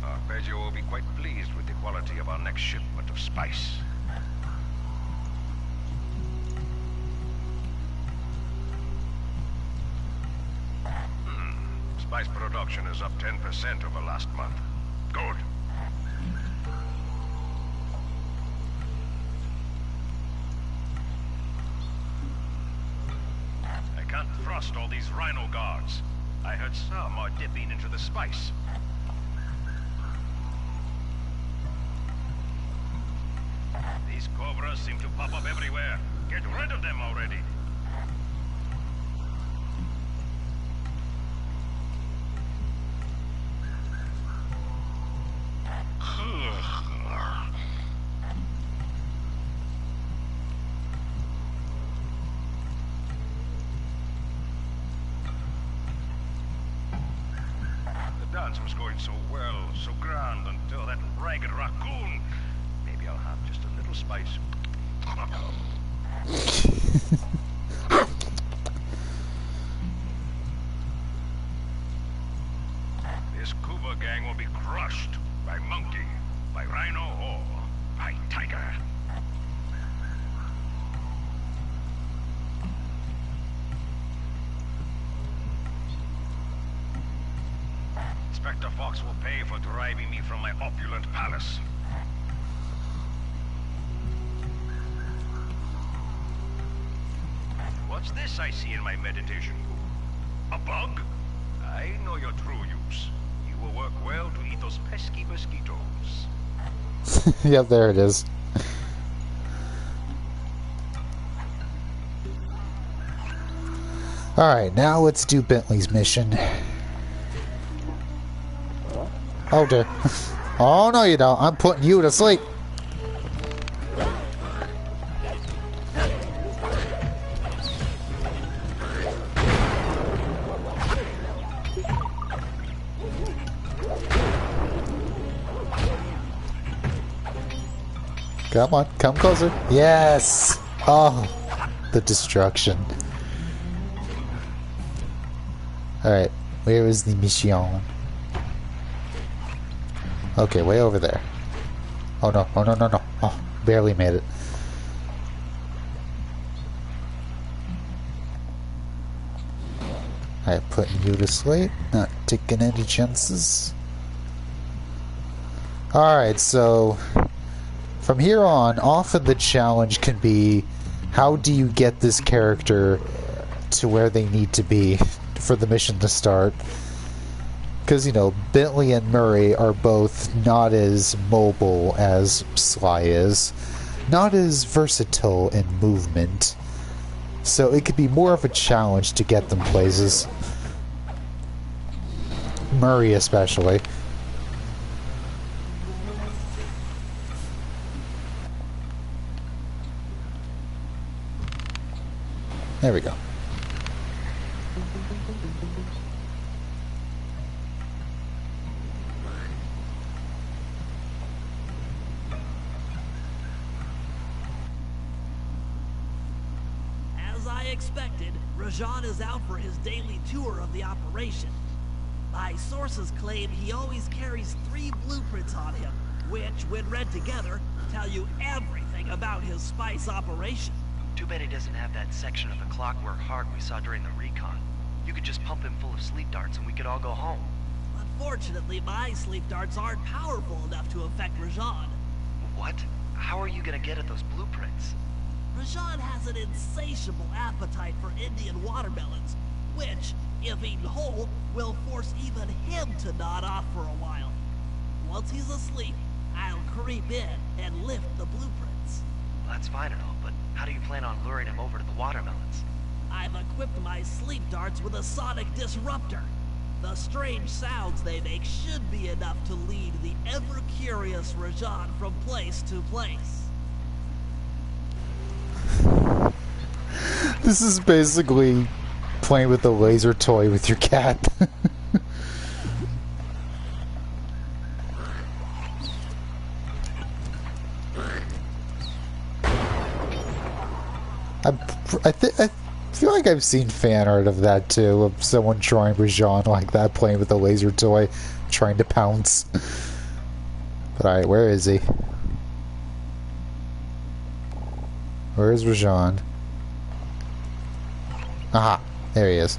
Arpeggio will be quite pleased with the quality of our next shipment of spice. Spice production is up 10% over last month. Good. I can't trust all these rhino guards. I heard some are dipping into the spice. These cobras seem to pop up everywhere. Get rid of them already. The dance was going so well, so grand, until that ragged raccoon. Maybe I'll have just a little spice. This Kuba gang will be crushed by monkey, by rhino, or by tiger. Inspector Fox will pay for driving me from my opulent palace. What's this I see in my meditation book? A bug? I know your true use. You will work well to eat those pesky mosquitoes. Yep, there it is. Alright, now let's do Bentley's mission. Oh dear. Oh no you don't. I'm putting you to sleep. Come on, come closer. Yes! Oh, the destruction. Alright, where is the mission? Okay, way over there. Oh no, oh no, no, no. Oh, barely made it. I'm putting you to sleep, not taking any chances. Alright, so from here on, often the challenge can be, how do you get this character to where they need to be for the mission to start? Because, you know, Bentley and Murray are both not as mobile as Sly is, not as versatile in movement, so it could be more of a challenge to get them places. Murray especially. There we go. As I expected, Rajan is out for his daily tour of the operation. My sources claim he always carries 3 blueprints on him, which, when read together, tell you everything about his spice operation. Too bad he doesn't have that section of the clockwork heart we saw during the recon. You could just pump him full of sleep darts and we could all go home. Unfortunately, my sleep darts aren't powerful enough to affect Rajan. What? How are you gonna get at those blueprints? Rajan has an insatiable appetite for Indian watermelons, which, if eaten whole, will force even him to nod off for a while. Once he's asleep, I'll creep in and lift the blueprints. Well, that's fine and all, but how do you plan on luring him over to the watermelons? I've equipped my sleep darts with a sonic disruptor. The strange sounds they make should be enough to lead the ever-curious Rajan from place to place. This is basically playing with a laser toy with your cat. I feel like I've seen fan art of that too, of someone drawing Rajan like that, playing with a laser toy, trying to pounce. But alright, where is he? Where is Rajan? Aha, there he is.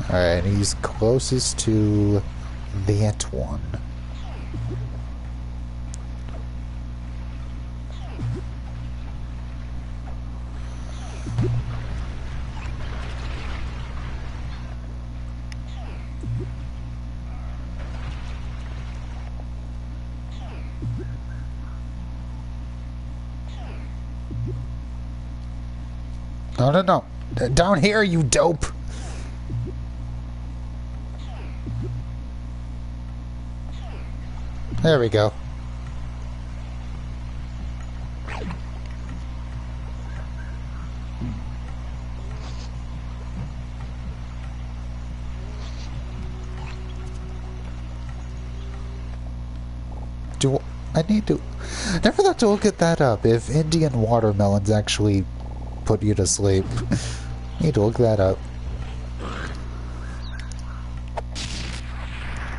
Alright, and he's closest to that one. No, no, no. Down here, you dope. There we go. I need to... Never thought to look at that up. If Indian watermelons actually put you to sleep. Need to look that up.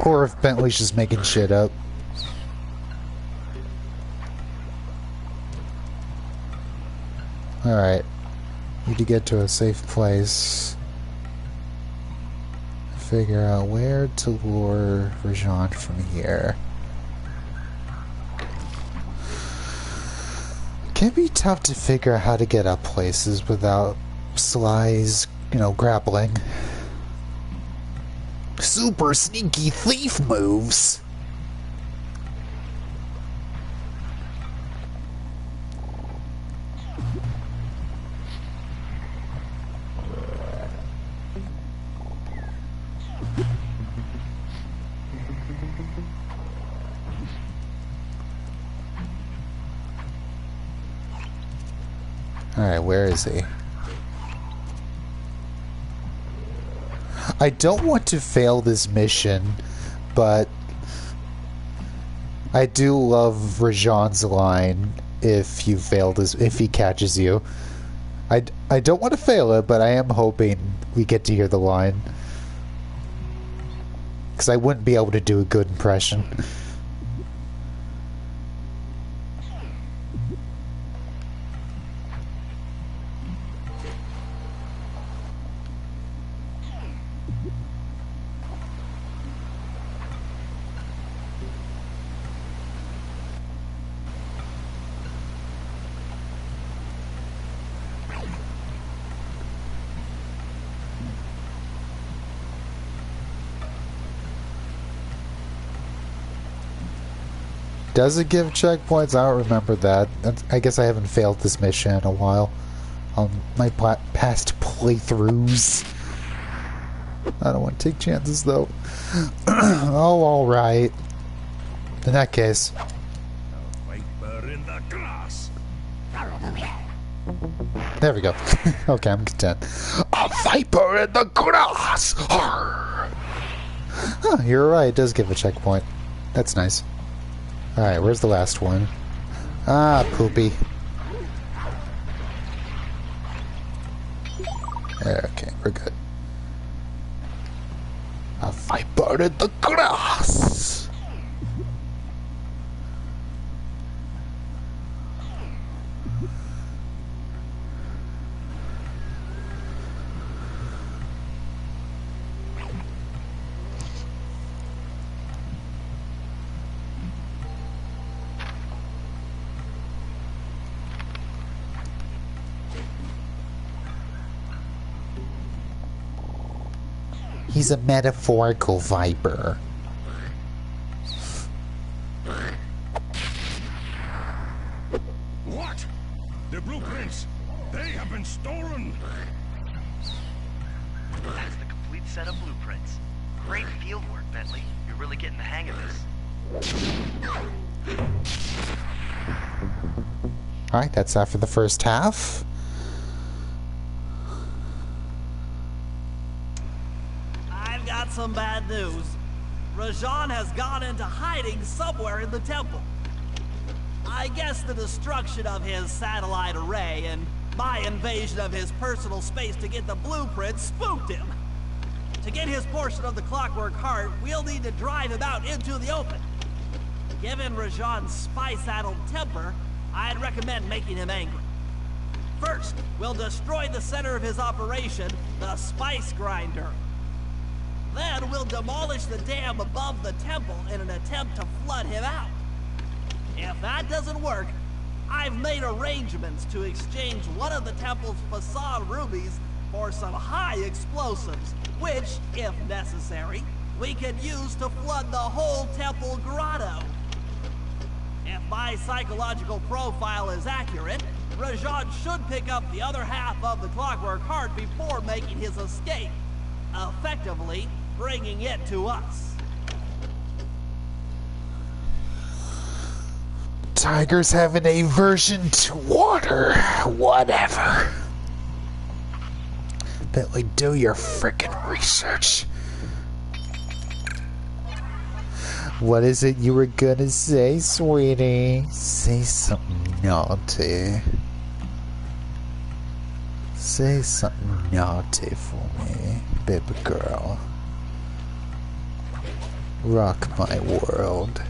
Or if Bentley's just making shit up. Alright. Need to get to a safe place. Figure out where to lure Rajan from here. Can be tough to figure out how to get up places without Sly's, you know, grappling. Super sneaky thief moves. Alright, where is he? I don't want to fail this mission, but I do love Rajan's line if you fail this, if he catches you. I don't want to fail it, but I am hoping we get to hear the line. Because I wouldn't be able to do a good impression. Does it give checkpoints? I don't remember that. I guess I haven't failed this mission in a while. On my past playthroughs. I don't want to take chances, though. Oh, alright. In that case. Viper in the grass. There we go. Okay, I'm content. A viper in the grass! Arr! Huh, you're right, it does give a checkpoint. That's nice. Alright, where's the last one? Ah, poopy. Okay, we're good. A viper in the grass! He's a metaphorical viper. What? The blueprints! They have been stolen! That's the complete set of blueprints. Great field work, Bentley. You're really getting the hang of this. Alright, that's after the first half. I've got some bad news. Rajan has gone into hiding somewhere in the temple. I guess the destruction of his satellite array and my invasion of his personal space to get the blueprints spooked him. To get his portion of the Clockwork Heart, we'll need to drive him out into the open. Given Rajan's spy-saddled temper, I'd recommend making him angry. First, we'll destroy the center of his operation, the Spice Grinder. Then we'll demolish the dam above the temple in an attempt to flood him out. If that doesn't work, I've made arrangements to exchange one of the temple's facade rubies for some high explosives, which, if necessary, we can use to flood the whole temple grotto. If my psychological profile is accurate, Rajan should pick up the other half of the Clockwork Heart before making his escape, effectively bringing it to us. Tigers have an aversion to water. Whatever. Bentley, do your frickin' research. What is it you were gonna say, sweetie? Say something naughty. Say something naughty for me, baby girl. Rock my world.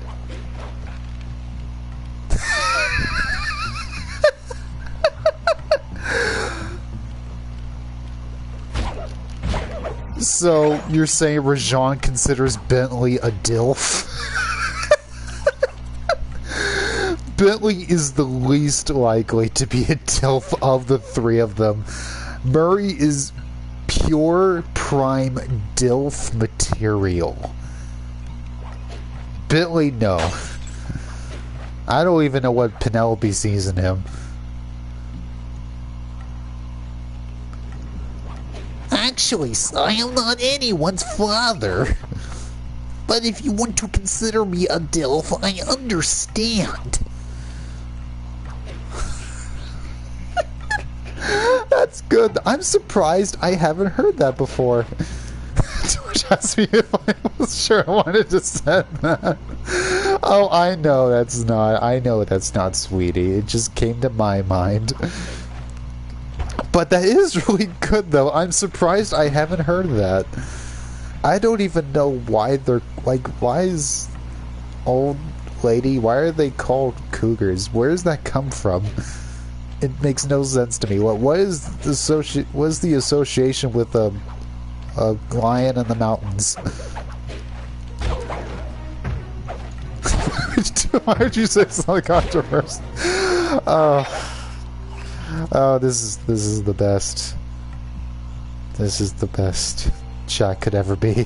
So, you're saying Rajan considers Bentley a DILF? Bentley is the least likely to be a DILF of the three of them. Murray is pure prime DILF material. Bentley, no. I don't even know what Penelope sees in him. Actually, I am not anyone's father. But if you want to consider me a DILF, I understand. That's good. I'm surprised I haven't heard that before. George asked me if I was sure I wanted to send that. Oh, I know that's not sweetie. It just came to my mind. But that is really good, though. I'm surprised I haven't heard that. I don't even know why they're... Like, why is... Old lady... Why are they called cougars? Where does that come from? It makes no sense to me. What is the association with a lion in the mountains? Why did you say something controversial? Oh, this is the best. This is the best chat could ever be.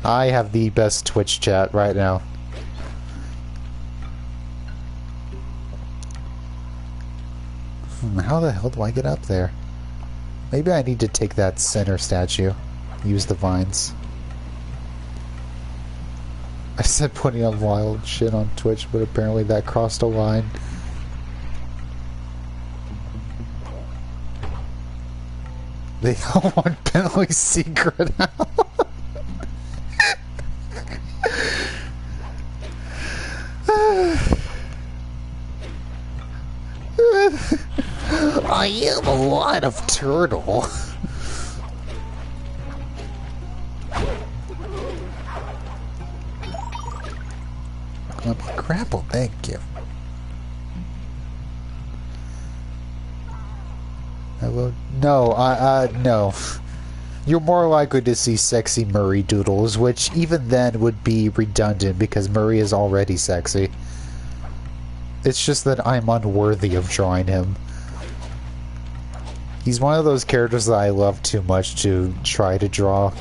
I have the best Twitch chat right now. How the hell do I get up there? Maybe I need to take that center statue. Use the vines. I said putting on wild shit on Twitch, but apparently that crossed a line. They all want Bentley's secret out. I am a lot of turtle. Let me grapple, thank you. Hello? No, no. You're more likely to see sexy Murray doodles, which even then would be redundant because Murray is already sexy. It's just that I'm unworthy of drawing him. He's one of those characters that I love too much to try to draw.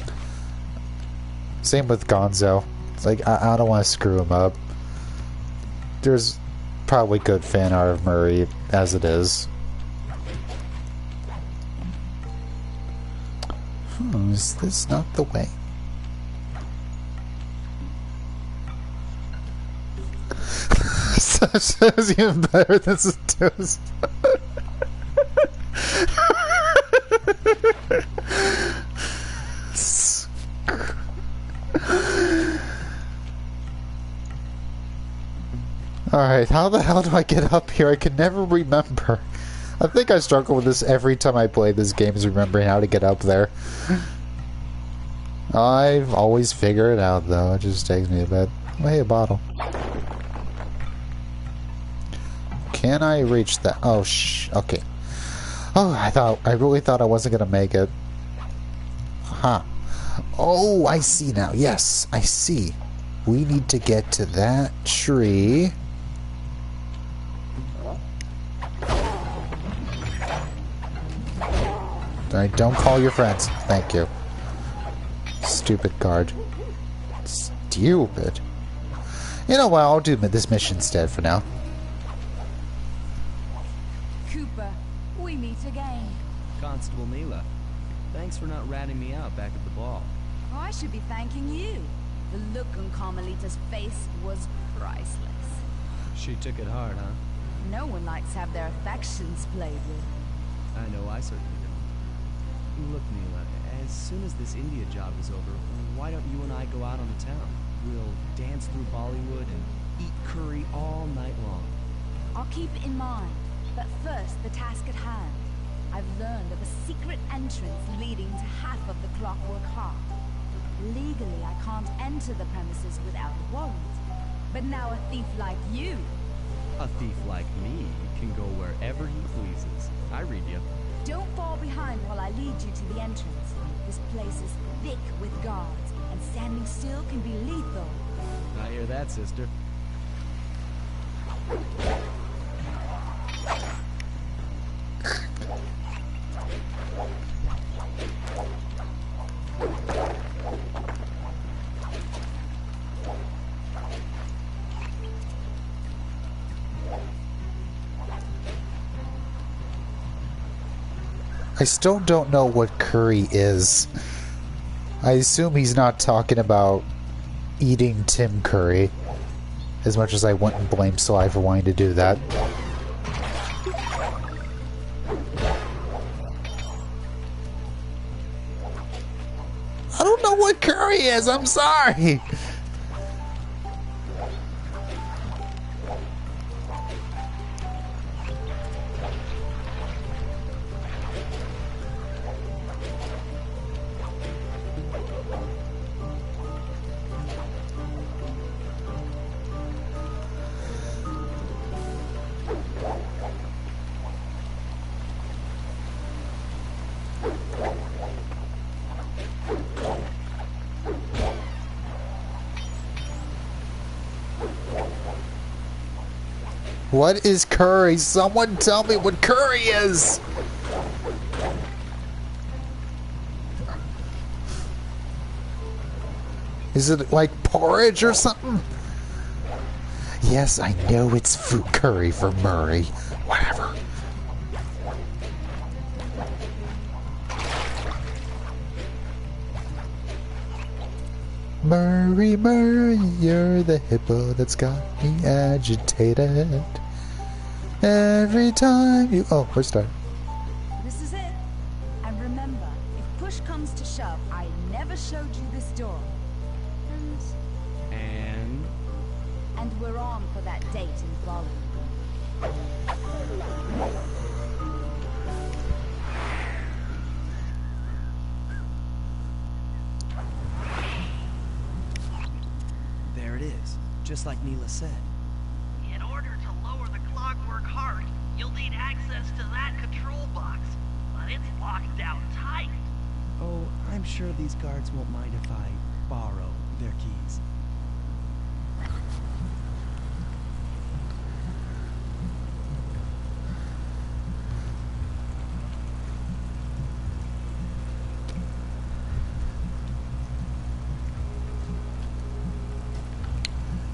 Same with Gonzo. It's like, I don't want to screw him up. There's probably good fan art of Murray as it is. Is this not the way? Says even better than Seduce. Alright, how the hell do I get up here? I can never remember. I think I struggle with this every time I play this game, is remembering how to get up there. I've always figured it out, though. It just takes me a bit. Oh, hey, a bottle. Can I reach that? Oh, okay. Oh, I really thought I wasn't gonna make it. Huh. Oh, I see now. Yes, I see. We need to get to that tree. Alright, don't call your friends. Thank you. Stupid guard. Stupid. You know what, I'll do this mission instead for now. Cooper, we meet again. Constable Mila, thanks for not ratting me out back at the ball. Oh, I should be thanking you. The look on Carmelita's face was priceless. She took it hard, huh? No one likes to have their affections played with. I know I certainly don't. Look, Mila, as soon as this India job is over, why don't you and I go out on the town? We'll dance through Bollywood and eat curry all night long. I'll keep it in mind. But first, the task at hand. I've learned of a secret entrance leading to half of the Clockwork Heart. Legally, I can't enter the premises without a warrant. But now a thief like you... A thief like me can go wherever he pleases. I read you. Don't fall behind while I lead you to the entrance. This place is thick with guards, and standing still can be lethal. I hear that, sister. I still don't know what curry is. I assume he's not talking about eating Tim Curry, as much as I wouldn't blame Sly for wanting to do that. I don't know what curry is, I'm sorry! What is curry? Someone tell me what curry is! Is it like porridge or something? Yes, I know it's food curry for Murray. Whatever. Murray, Murray, you're the hippo that's got me agitated. Every time you... Oh, we're starting. This is it. And remember, if push comes to shove, I never showed you this door. And we're on for that date in Bali. There it is, just like Neela said. In order to lower the clockwork heart, you'll need access to that control box. But it's locked down tight. Oh, I'm sure these guards won't mind if I borrow their keys.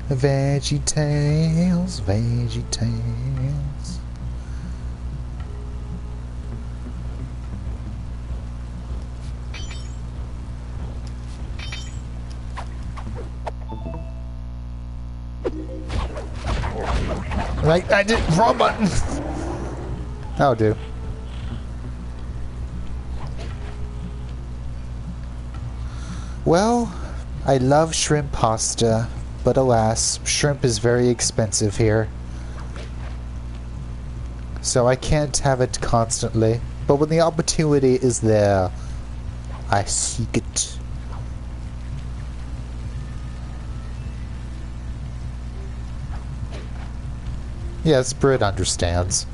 Veggie Tales, Veggie Tales. Right, I did wrong button. That'll do. Well, I love shrimp pasta. But alas, shrimp is very expensive here. So I can't have it constantly. But when the opportunity is there, I seek it. Yes, Britt understands.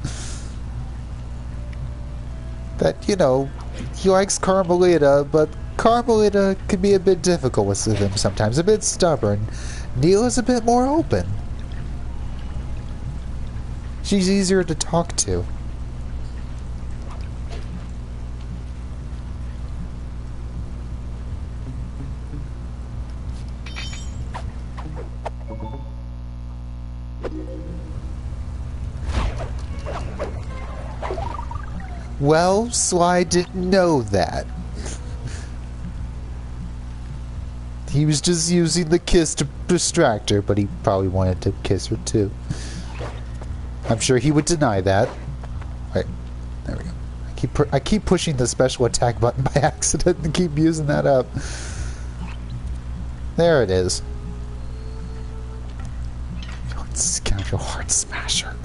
That, you know, he likes Carmelita, but Carmelita can be a bit difficult with him sometimes, a bit stubborn. Neela's a bit more open. She's easier to talk to. Well, Sly didn't know that. He was just using the kiss to distract her, but he probably wanted to kiss her too. I'm sure he would deny that. Wait, there we go. I keep pushing the special attack button by accident and keep using that up. There it is. You scoundrel heart smasher.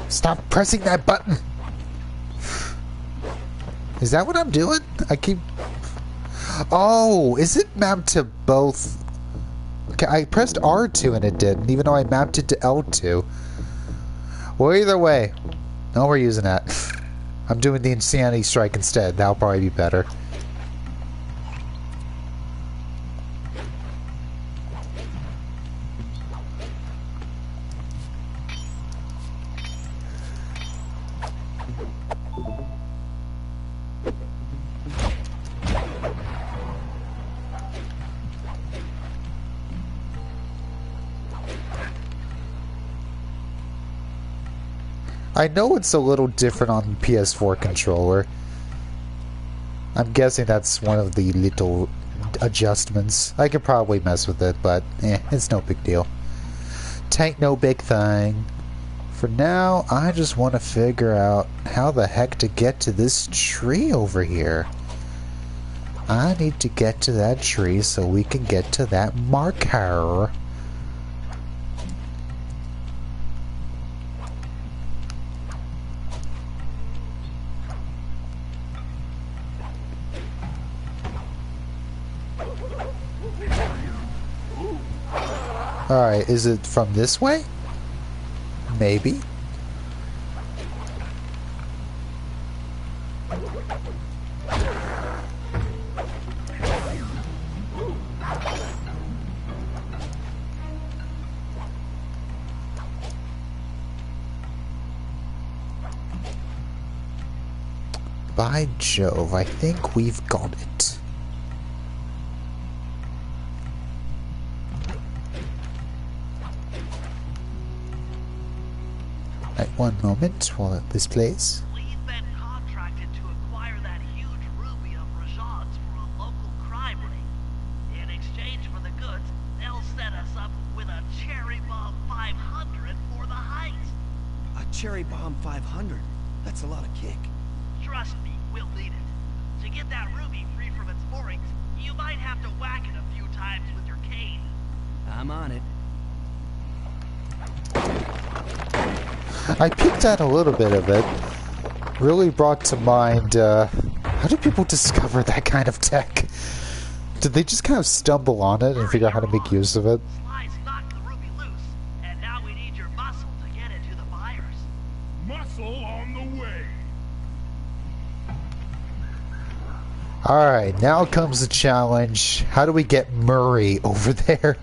Stop pressing that button! Is that what I'm doing? I keep... Oh, is it mapped to both? Okay, I pressed R2 and it didn't, even though I mapped it to L2. Well, either way. No, we're using that. I'm doing the Insanity Strike instead. That'll probably be better. I know it's a little different on the PS4 controller. I'm guessing that's one of the little adjustments. I could probably mess with it, but it's no big deal. Tain't no big thing. For now, I just want to figure out how the heck to get to this tree over here. I need to get to that tree so we can get to that marker. Alright, is it from this way? Maybe. By Jove, I think we've got it. Right, one moment while this plays. We've been contracted to acquire that huge ruby of Rajan's for a local crime ring. In exchange for the goods, they'll set us up with a Cherry Bomb 500 for the heist. A Cherry Bomb 500? That's a lot of kick. Trust me, we'll need it. To get that ruby free from its moorings, you might have to whack it a few times with your cane. I'm on it. I peeked at a little bit of it. Really brought to mind, how do people discover that kind of tech? Did they just kind of stumble on it and figure out how to make use of it? Sly's knocked the ruby loose, and now we need your muscle to get it to the buyers. Muscle on the way. Alright, now comes the challenge. How do we get Murray over there?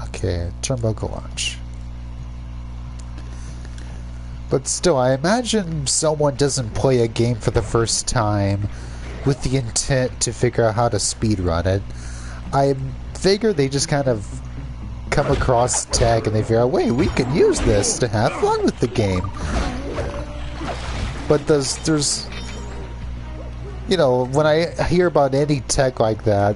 Okay, turnbuckle launch. But still, I imagine someone doesn't play a game for the first time with the intent to figure out how to speedrun it. I figure they just kind of come across tech and they figure out, wait, we can use this to have fun with the game. But there's you know, when I hear about any tech like that,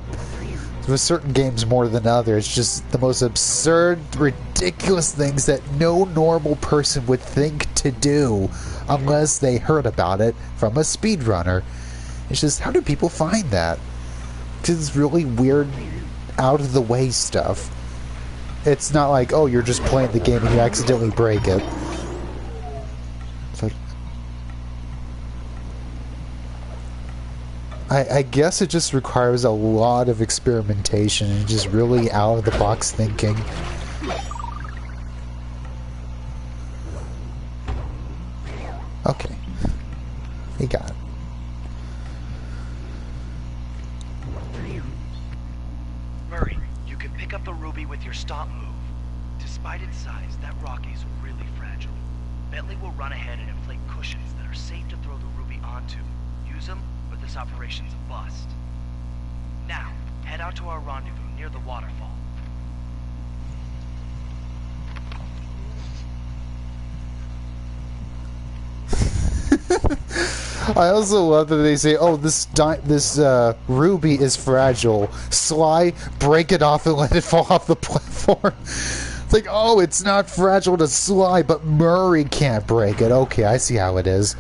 with certain games more than others, just the most absurd, ridiculous things that no normal person would think to do unless they heard about it from a speedrunner. It's just, how do people find that? Because it's really weird, out of the way stuff. It's not like, oh, you're just playing the game and you accidentally break it. So I guess it just requires a lot of experimentation and just really out-of-the-box thinking. Okay. We got it. Murray, you can pick up the ruby with your stomp move. Despite its size, that rock is really fragile. Bentley will run ahead and inflate cushions that are safe to throw the ruby onto. Use them, or this operation's a bust. Now, head out to our rendezvous near the waterfall. I also love that they say, oh, this ruby is fragile. Sly, break it off and let it fall off the platform. It's like, oh, it's not fragile to Sly, but Murray can't break it. Okay, I see how it is.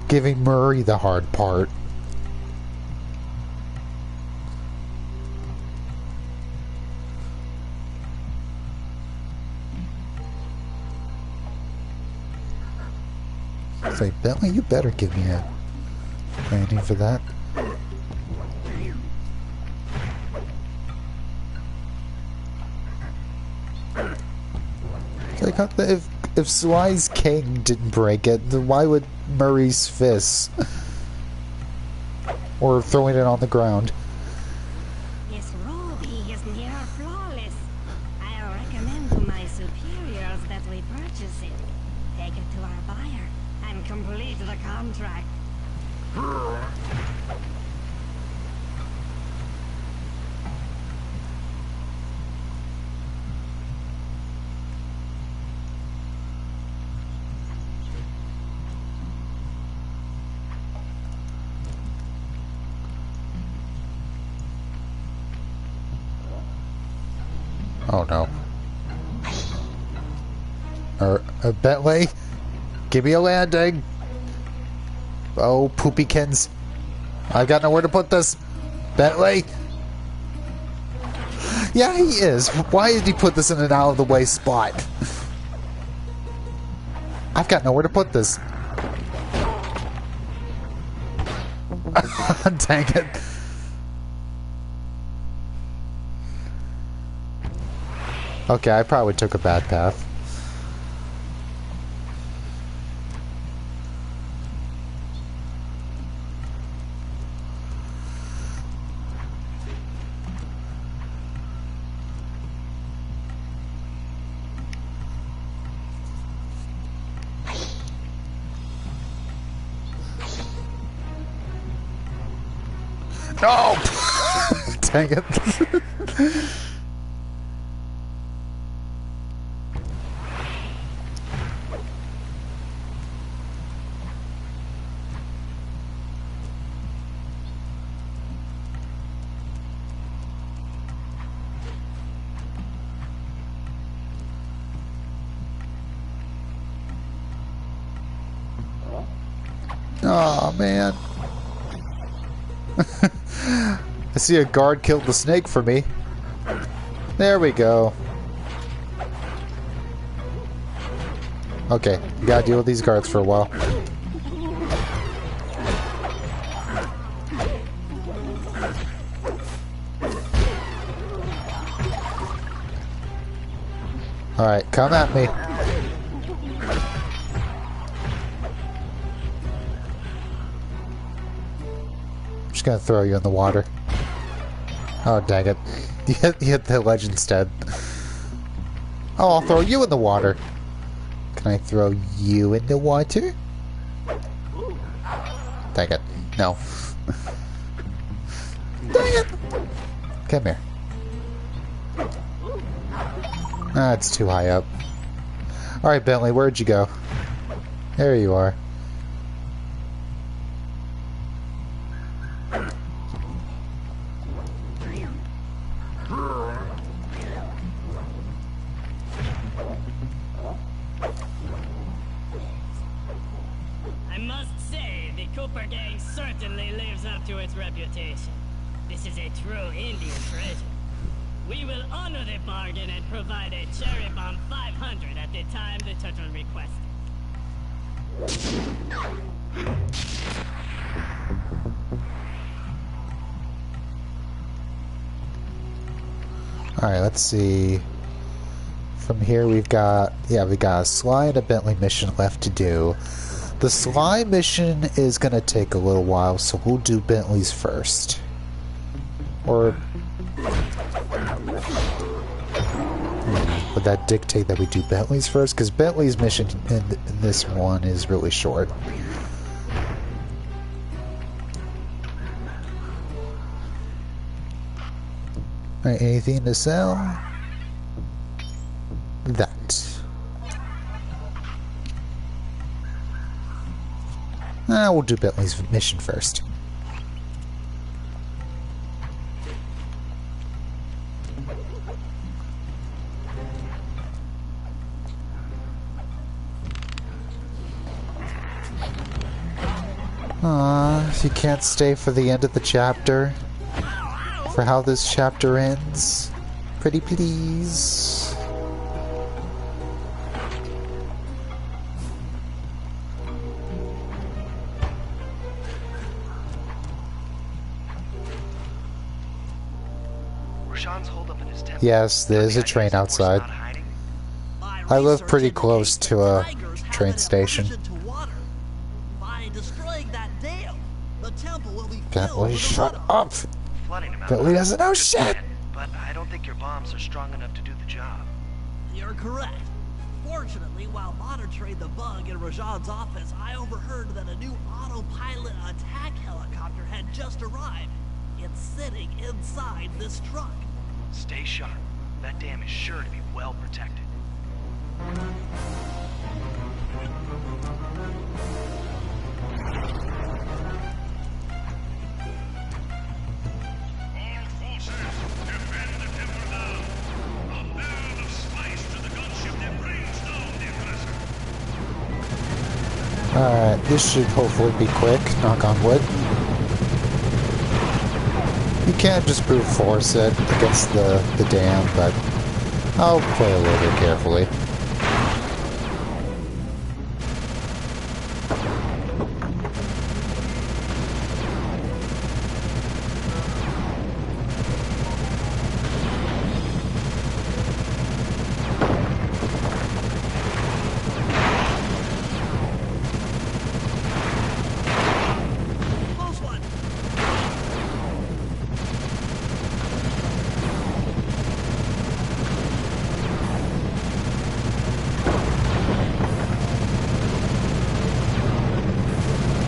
Giving Murray the hard part. It's like, Bentley, you better give me a landing for that. It's like, if Sly's king didn't break it, then why would Murray's fists? Or throwing it on the ground. This ruby is near flawless. I recommend to my superiors that we purchase it, take it to our buyer, and complete the contract. Oh no. Bentley? Give me a landing! Oh, poopykins. I've got nowhere to put this. Bentley? Yeah, he is. Why did he put this in an out-of-the-way spot? I've got nowhere to put this. Dang it. Okay, I probably took a bad path. Oh! Dang it. Oh man. I see a guard killed the snake for me. There we go. Okay, you gotta deal with these guards for a while. Alright, come at me. I'm just gonna throw you in the water. Oh, dang it. You hit the ledge instead. Oh, I'll throw you in the water. Can I throw you in the water? Dang it. No. Dang it! Come here. Ah, it's too high up. Alright, Bentley, where'd you go? There you are. I must say, the Cooper gang certainly lives up to its reputation. This is a true Indian treasure. We will honor the bargain and provide a cherry bomb 500 at the time the turtle requested. Alright, let's see. From here we've got a Sly and a Bentley mission left to do. The Sly mission is gonna take a little while, so we'll do Bentley's first. Or would that dictate that we do Bentley's first? Because Bentley's mission in this one is really short. Alright, anything to sell? That. We'll do Bentley's mission first. You can't stay for the end of the chapter? For how this chapter ends? Pretty please. Rashawn's holed up in his tent. Yes, there's a train outside. I live pretty close to a train station. Bentley, shut up! Bentley doesn't know shit! But I don't think your bombs are strong enough to do the job. You're correct. Fortunately, while monitoring the bug in Rajan's office, I overheard that a new autopilot attack helicopter had just arrived. It's sitting inside this truck. Stay sharp. That dam is sure to be well protected. All forces, defend the timber now. A barrel of spice to the gunship that brings down the aggressor. Alright, this should hopefully be quick, knock on wood. You can't just brute force it against the dam, but I'll play a little bit carefully.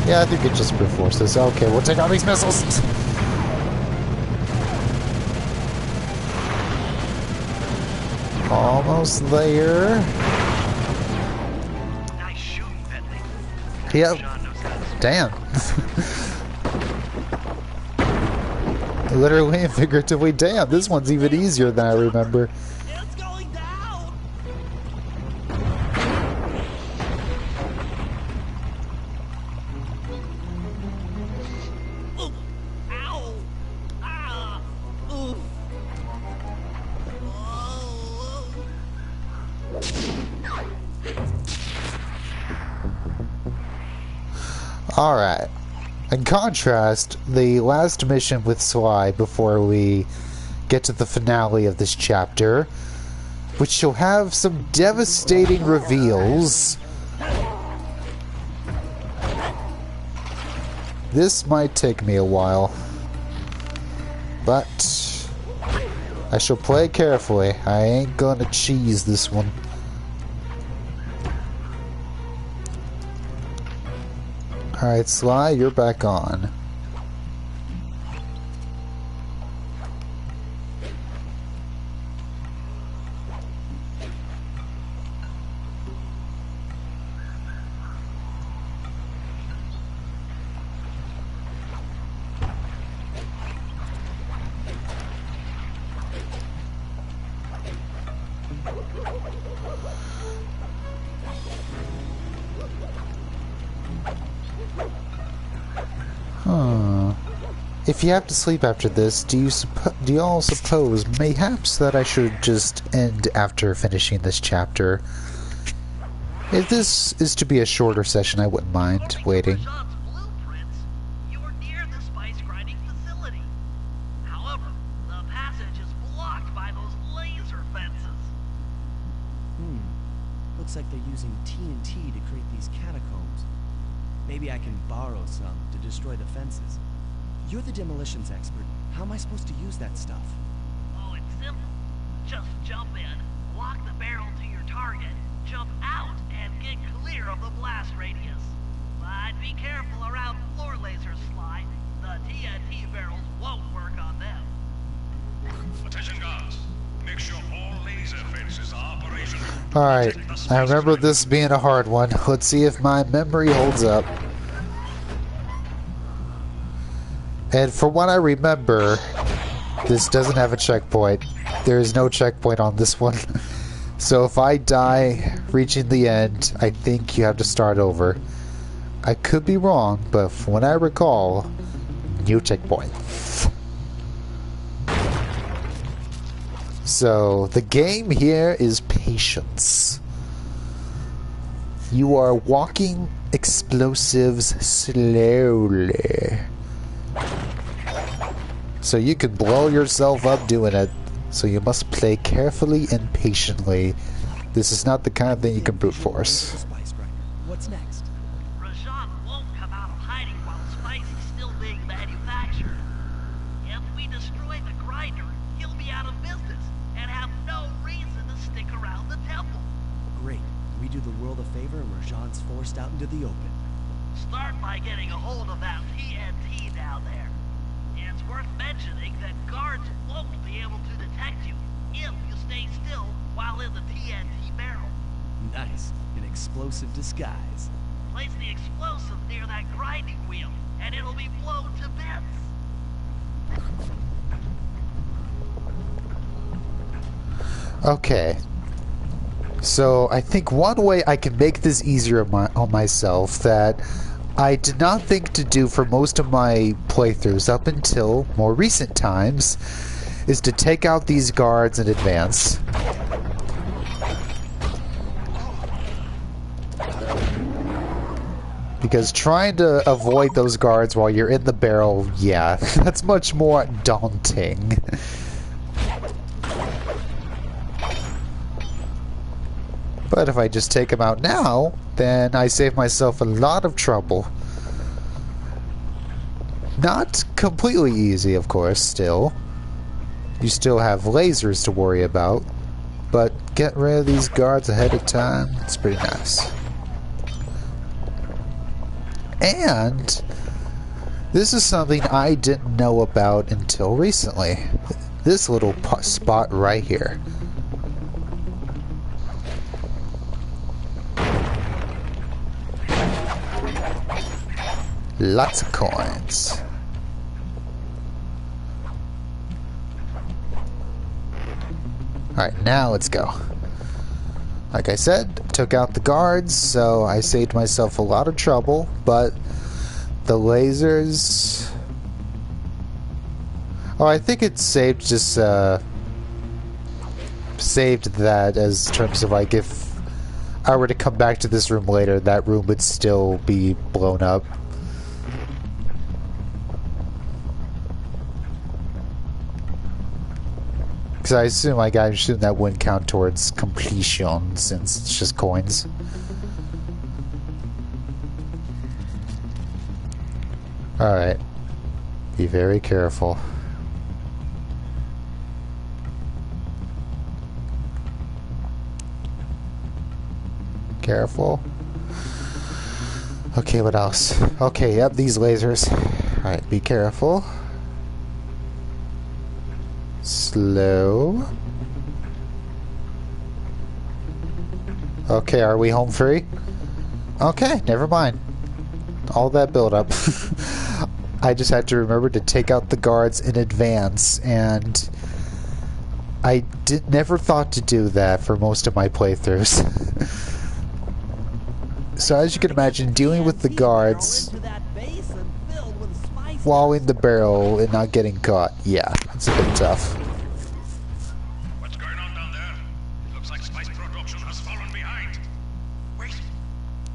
Yeah, I think it just brute force this. Okay, we'll take out these missiles. almost there. Nice shooting, Bentley. Yep. John knows how to Damn. Literally and figuratively, damn. This one's even easier than I remember. It's going down! Ooh, ow! Ah! Oof! Oh. Alright. In contrast, the last mission with Sly before we get to the finale of this chapter, which shall have some devastating reveals. This might take me a while, but I shall play carefully. I ain't gonna cheese this one. Alright, Sly, you're back on. If you have to sleep after this, do you all suppose mayhaps that I should just end after finishing this chapter? If this is to be a shorter session, I wouldn't mind waiting. Rajan's blueprints, you were near the spice grinding facility. However, the passage is blocked by those laser fences. Looks like they're using TNT to create these catacombs. Maybe I can borrow some to destroy the fences. You're the demolitions expert. How am I supposed to use that stuff? Oh, it's simple. Just jump in, lock the barrel to your target, jump out, and get clear of the blast radius. But be careful around floor lasers, Sly. The TNT barrels won't work on them. Attention guards. Make sure all laser fences are operational. Alright, I remember this being a hard one. Let's see if my memory holds up. And from what I remember, this doesn't have a checkpoint. There is no checkpoint on this one. So if I die reaching the end, I think you have to start over. I could be wrong, but from what I recall, new checkpoint. So the game here is patience. You are walking explosives slowly. So you can blow yourself up doing it. So you must play carefully and patiently. This is not the kind of thing you can brute force. Spice grinder. What's next? Rajan won't come out of hiding while spice is still being manufactured. If we destroy the grinder, he'll be out of business and have no reason to stick around the temple. Great. We do the world a favor and Rajan's forced out into the open. Start by getting a hold of that TNT down there. It's worth mentioning that guards won't be able to detect you if you stay still while in the TNT barrel. Nice. An explosive disguise. Place the explosive near that grinding wheel, and it'll be blown to bits. Okay. So I think one way I can make this easier on myself that I did not think to do for most of my playthroughs up until more recent times is to take out these guards in advance. Because trying to avoid those guards while you're in the barrel, yeah, that's much more daunting. But if I just take them out now, then I save myself a lot of trouble. Not completely easy, of course, still. You still have lasers to worry about. But get rid of these guards ahead of time, it's pretty nice. And this is something I didn't know about until recently. This little spot right here. Lots of coins. Alright, now let's go. Like I said, took out the guards, so I saved myself a lot of trouble, but the lasers... Oh, I think it saved just, saved that as terms of, like, if I were to come back to this room later, that room would still be blown up. Because I assume, like, I assume that wouldn't count towards completion, since it's just coins. Alright. Be very careful. Careful. Okay, what else? Okay, yep, these lasers. Alright, be careful. Slow. Okay, are we home free? Okay, never mind. All that build up. I just had to remember to take out the guards in advance, and I never thought to do that for most of my playthroughs. So as you can imagine, dealing with the guards while in the barrel and not getting caught, yeah, it's a bit tough. What's going on down there? It looks like spice production has fallen behind. Wait,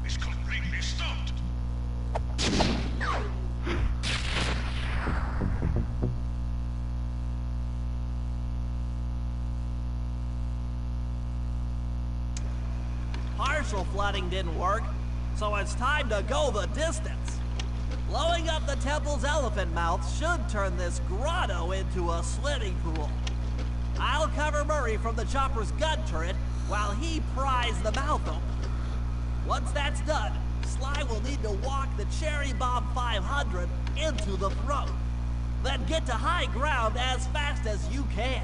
it's completely stopped. Partial flooding didn't work, so it's time to go the distance. Blowing up the temple's elephant mouth should turn this grotto into a swimming pool. I'll cover Murray from the chopper's gun turret while he pries the mouth open. Once that's done, Sly will need to walk the Cherry Bomb 500 into the throat. Then get to high ground as fast as you can.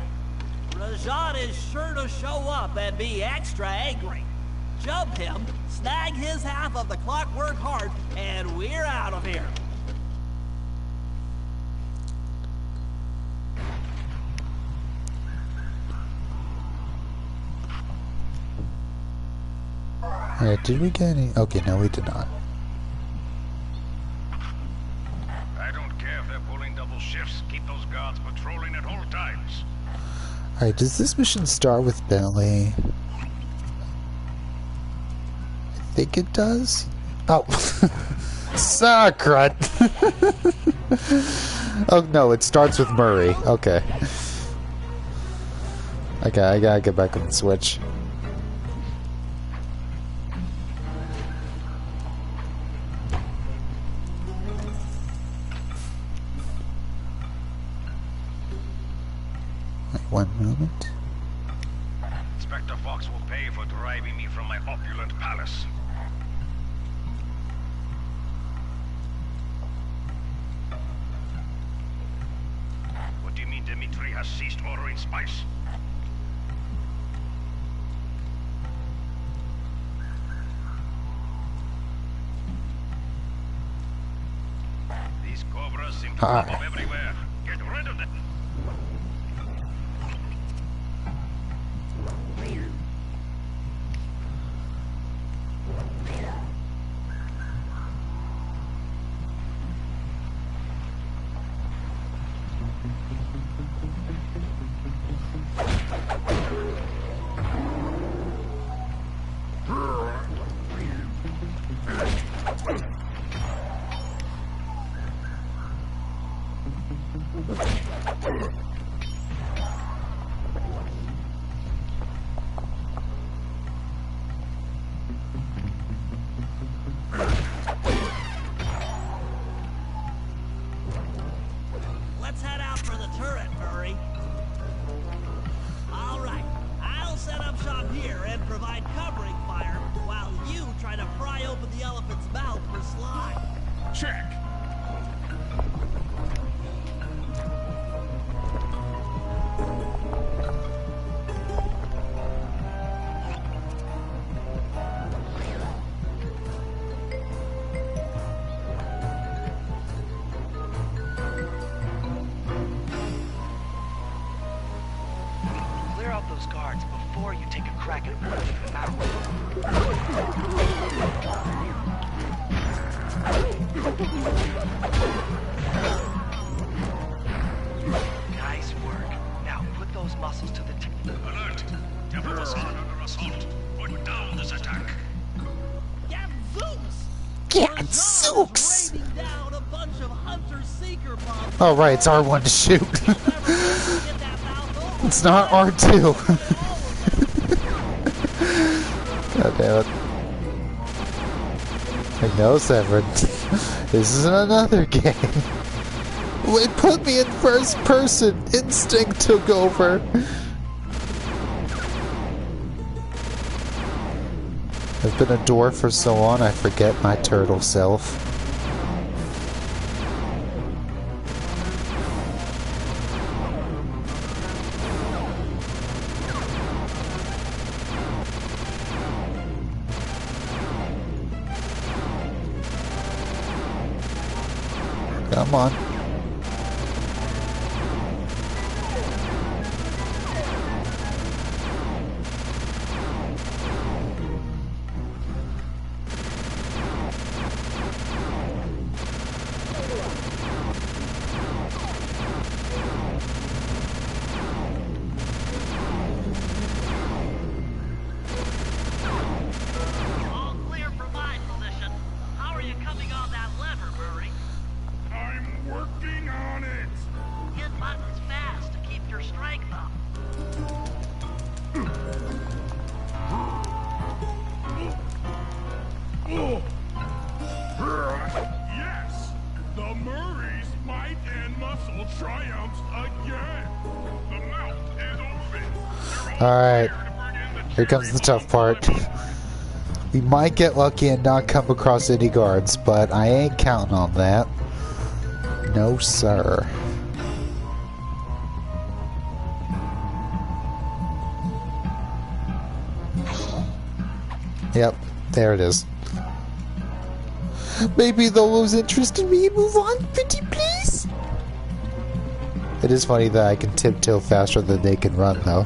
Rajan is sure to show up and be extra angry. Jump him, snag his half of the Clockwork Heart, and we're out of here. Alright, did we get any? Okay, no, we did not. I don't care if they're pulling double shifts. Keep those guards patrolling at all times. Alright, does this mission start with Bentley? I think it does? Oh. Sacred! Oh no, it starts with Murray. Okay. Okay, I gotta get back on the Switch. One moment. Inspector Fox will pay for driving me from my opulent palace. What do you mean Dimitri has ceased ordering spice? These cobras seem to pop up everywhere. Get rid of them. Gadzooks! Raining down a bunch of hunter-seeker bombs. Oh, right, it's R1 to shoot. It's not R2. God damn it. I know, Severin. This isn't another game. It put me in first person. Instinct took over. I've been a dwarf for so long, I forget my turtle self. Come on. All clear for my position. How are you coming on that lever, Murray? I'm working on it. Hit buttons fast to keep your strength up. Yes, the Murray's might and muscle triumphs again. The mouth is open. Alright, here comes the tough part. We might get lucky and not come across any guards, but I ain't counting on that. No, sir. Yep, there it is. Maybe they'll lose interest in me and move on, pretty please? It is funny that I can tiptoe faster than they can run, though.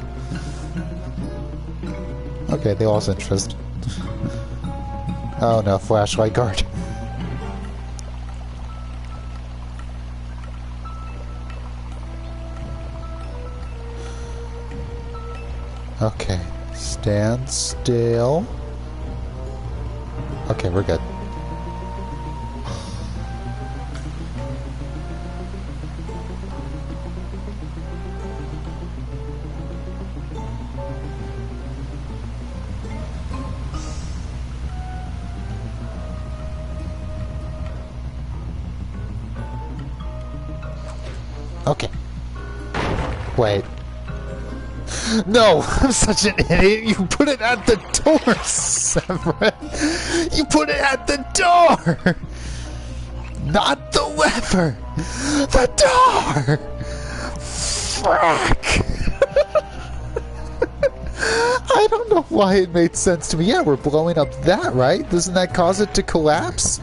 Okay, they lost interest. Oh no, flashlight guard. Okay, stand still. Okay, we're good. Okay. Wait. No! I'm such an idiot! You put it at the door, Severin! You put it at the door! Not the lever! The door! Frack! I don't know why it made sense to me. Yeah, we're blowing up that, right? Doesn't that cause it to collapse?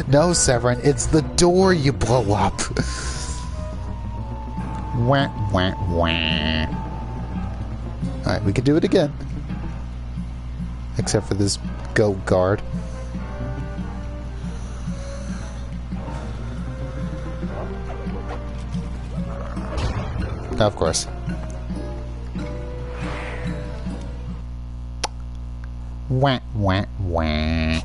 No, Severin, it's the door you blow up. Wah, wah, wah. Alright, we can do it again. Except for this goat guard. Of course. Wah, wah, wah.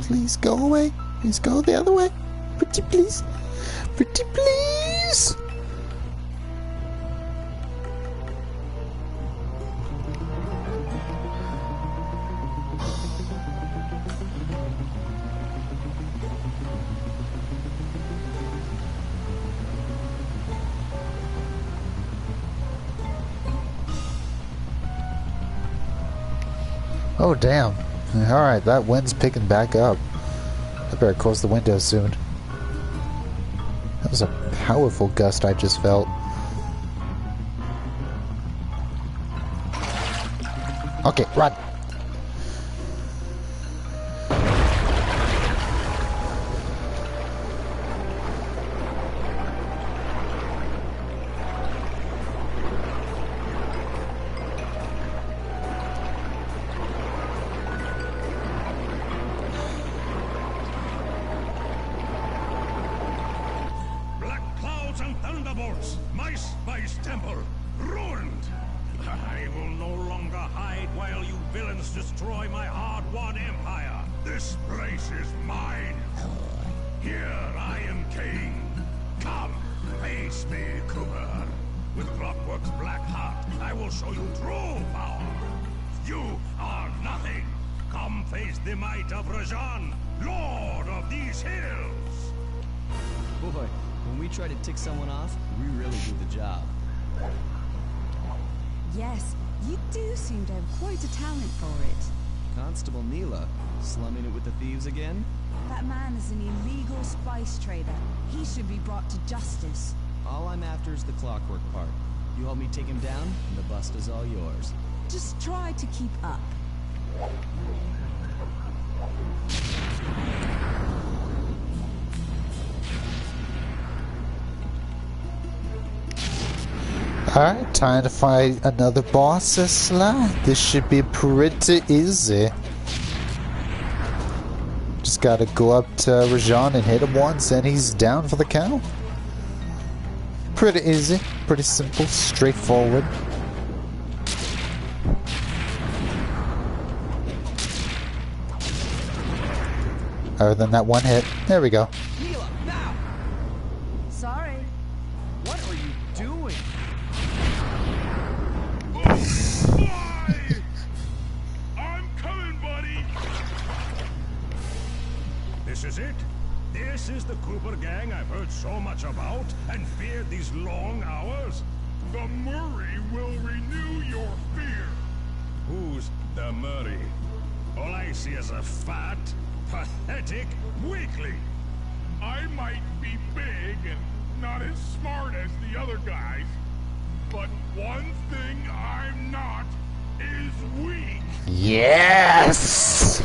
Please go away. Please go the other way. Pretty please. Pretty please. Oh, damn. Alright, that wind's picking back up. I better close the window soon. That was a powerful gust I just felt. Okay, run! My spice temple, ruined! I will no longer hide while you villains destroy my hard-won empire. This place is mine. Here I am king. Come, face me, Cooper. With Clockwork's black heart, I will show you true power. You are nothing. Come face the might of Rajan, Lord of these hills. Boy, when we try to tick someone off, we really do the job. Yes, you do seem to have quite a talent for it. Constable Neela, slumming it with the thieves again? That man is an illegal spice trader. He should be brought to justice. All I'm after is the Clockwork part. You help me take him down, and the bust is all yours. Just try to keep up. Alright, time to fight another boss, Sly. This should be pretty easy. Just gotta go up to Rajan and hit him once and he's down for the count. Pretty easy, pretty simple, straightforward. Other than that one hit. There we go. Neela, now! Sorry. What are you doing? I'm coming, buddy! This is it? This is the Cooper gang I've heard so much about and feared these long hours? The Murray will renew your fear. Who's the Murray? All I see is a fat, pathetic weakling. I might be big and not as smart as the other guys, but one thing I'm not is weak. Yes!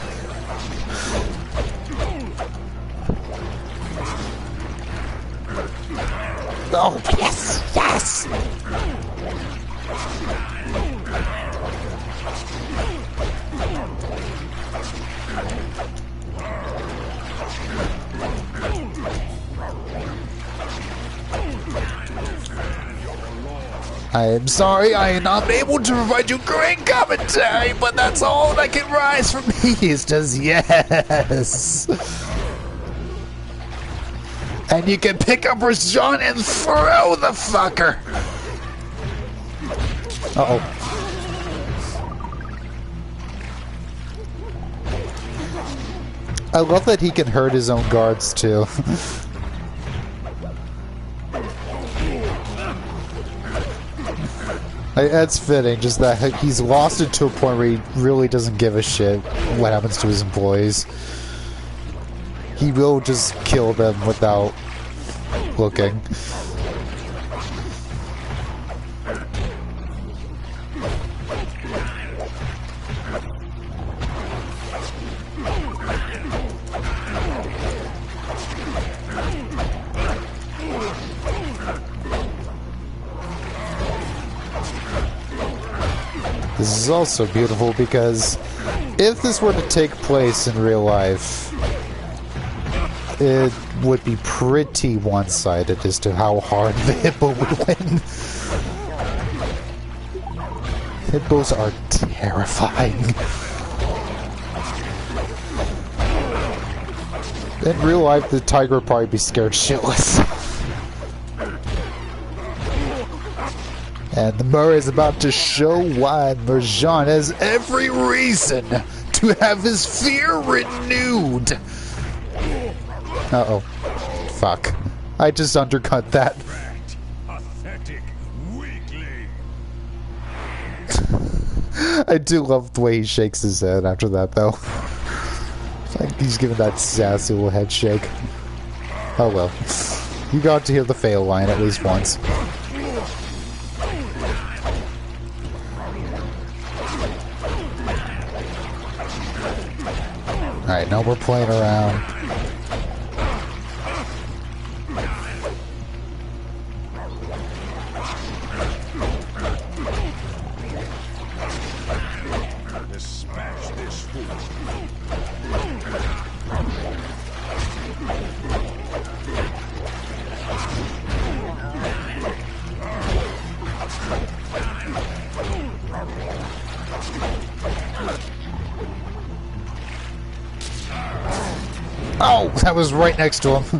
Oh, yes! Yes! I am sorry I am not able to provide you great commentary, but that's all that can rise from me is just yes. And you can pick up Rajan and throw the fucker. Uh-oh. I love that he can hurt his own guards too. That's fitting, just that he's lost it to a point where he really doesn't give a shit what happens to his employees. He will just kill them without looking. This is also beautiful because if this were to take place in real life, it would be pretty one-sided as to how hard the hippo would win. Hippos are terrifying. In real life, the tiger would probably be scared shitless. And the Murray is about to show why Rajan has every reason to have his fear renewed. Uh-oh. Fuck. I just undercut that. Pathetic weakling. I do love the way he shakes his head after that, though. It's like he's giving that sassy little head shake. Oh well. You got to hear the fail line at least once. Alright, now we're playing around. Dispatch this fool. Oh, that was right next to him.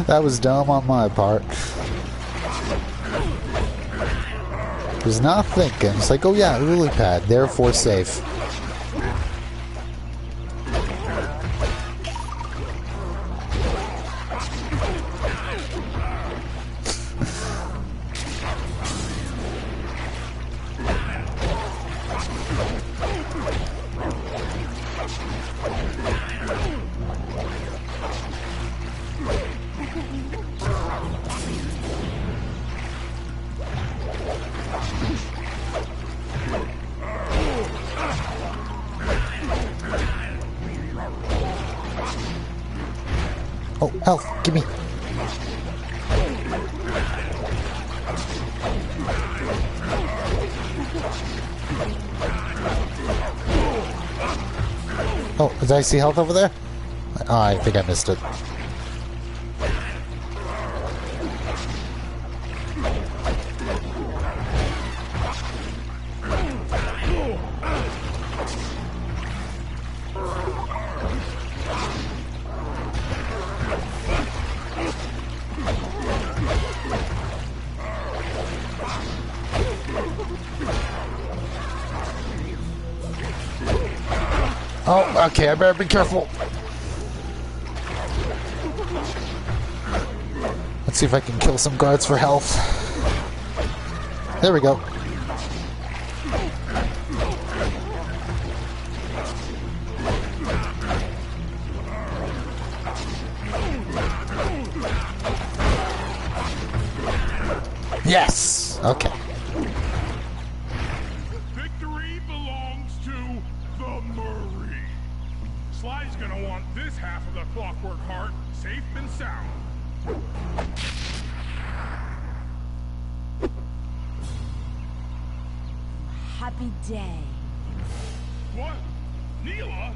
That was dumb on my part. Was not thinking. It's like, oh yeah, lily pad, therefore safe. Oh, health, give me. Oh, did I see health over there? Oh, I think I missed it. Oh, okay, I better be careful. Let's see if I can kill some guards for health. There we go. Yes! Okay. Victory belongs to the Murray. Sly's gonna want this half of the Clockwork Heart safe and sound. Happy day. What? Neela?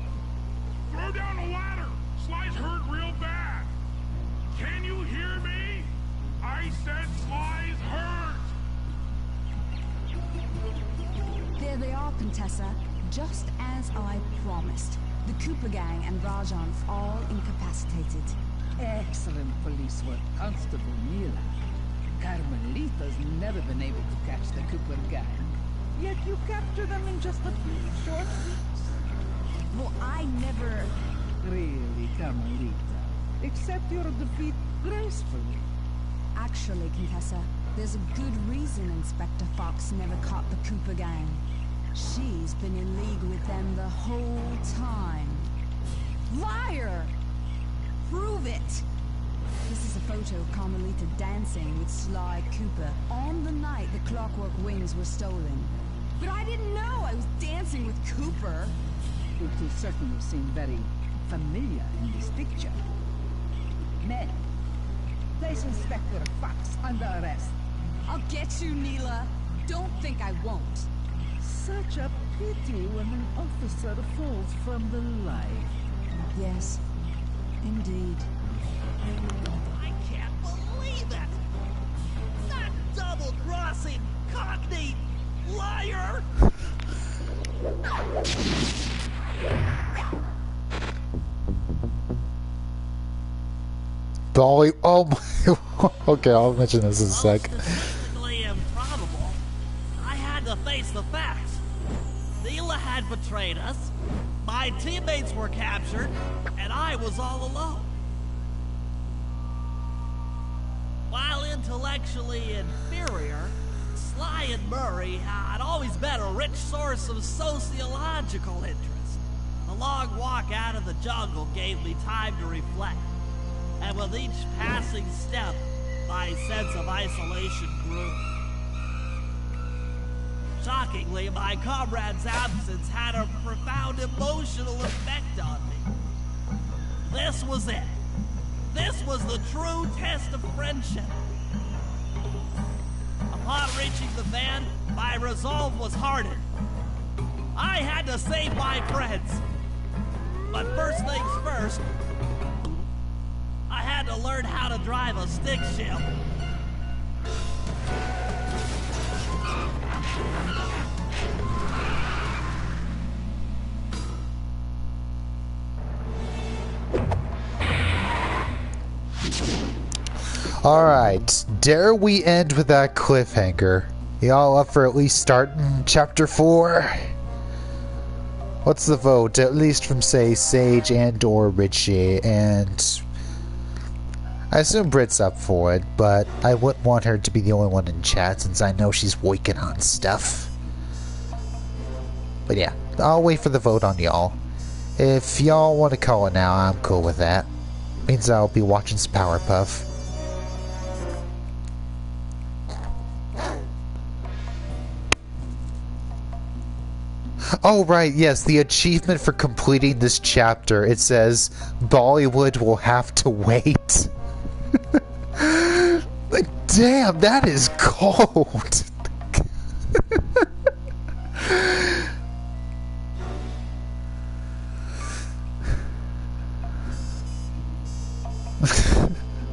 Throw down a ladder! Sly's hurt real bad! Can you hear me? I said Sly's hurt! There they are, Contessa. Just as I promised. The Cooper gang and Rajan's all incapacitated. Excellent police work, Constable Neela. Carmelita's never been able to catch the Cooper gang. Yet you captured them in just a few short weeks. Well, I never... Really, Carmelita? Accept your defeat gracefully. Actually, Contessa, there's a good reason Inspector Fox never caught the Cooper gang. She's been in league with them the whole time. Liar! Prove it! This is a photo of Carmelita dancing with Sly Cooper on the night the Clockwork Wings were stolen. But I didn't know I was dancing with Cooper. You two certainly seem very familiar in this picture. Men, place Inspector Fox under arrest. I'll get you, Neela. Don't think I won't. Such a pity when an officer falls from the light. Yes, indeed. I can't believe it! That double-crossing, cockney liar! Dolly, oh my, okay, I'll mention this in a sec. Statistically improbable. I had to face the facts. Neela had betrayed us, my teammates were captured, and I was all alone. While intellectually inferior, Sly and Murray had always been a rich source of sociological interest. The long walk out of the jungle gave me time to reflect, and with each passing step, my sense of isolation grew. Shockingly, my comrade's absence had a profound emotional effect on me. This was it. This was the true test of friendship. Upon reaching the van, my resolve was hardened. I had to save my friends. But first things first, I had to learn how to drive a stick shift. Alright, dare we end with that cliffhanger? Y'all up for at least starting chapter 4? What's the vote? At least from, say, Sage and or Richie, and I assume Brit's up for it, but I wouldn't want her to be the only one in chat since I know she's working on stuff. But yeah, I'll wait for the vote on y'all. If y'all want to call it now, I'm cool with that. Means I'll be watching some Powerpuff. Oh right, yes, the achievement for completing this chapter, it says Bollywood will have to wait. Like, damn, that is cold.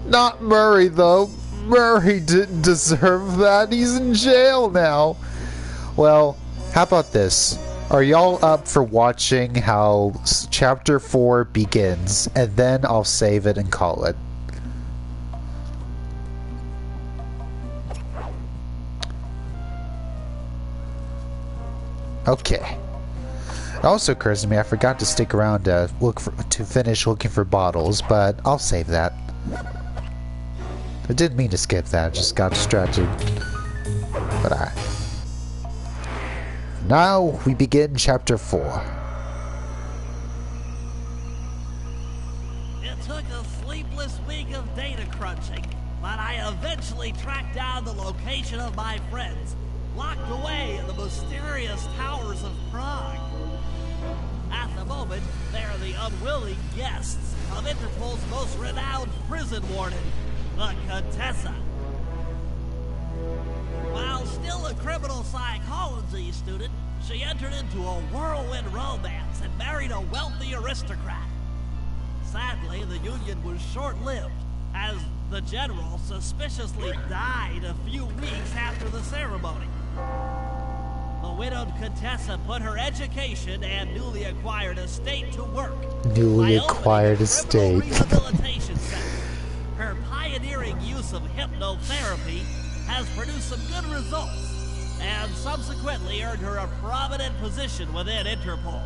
Not Murray, though. Murray didn't deserve that. He's in jail now. Well, how about this? Are y'all up for watching how chapter 4 begins, and then I'll save it and call it? Okay. It also occurs to me I forgot to stick around to finish looking for bottles, but I'll save that. I didn't mean to skip that, I just got distracted. But now we begin chapter 4. It took a sleepless week of data crunching, but I eventually tracked down the location of my friends, locked away in the mysterious towers of Prague. At the moment, they are the unwilling guests of Interpol's most renowned prison warden, the Contessa. While still a criminal psychology student, she entered into a whirlwind romance and married a wealthy aristocrat. Sadly, the union was short-lived, as the general suspiciously died a few weeks after the ceremony. The widowed Contessa put her education and newly acquired estate to work. Newly acquired estate. Rehabilitation center. Her pioneering use of hypnotherapy has produced some good results, and subsequently earned her a prominent position within Interpol.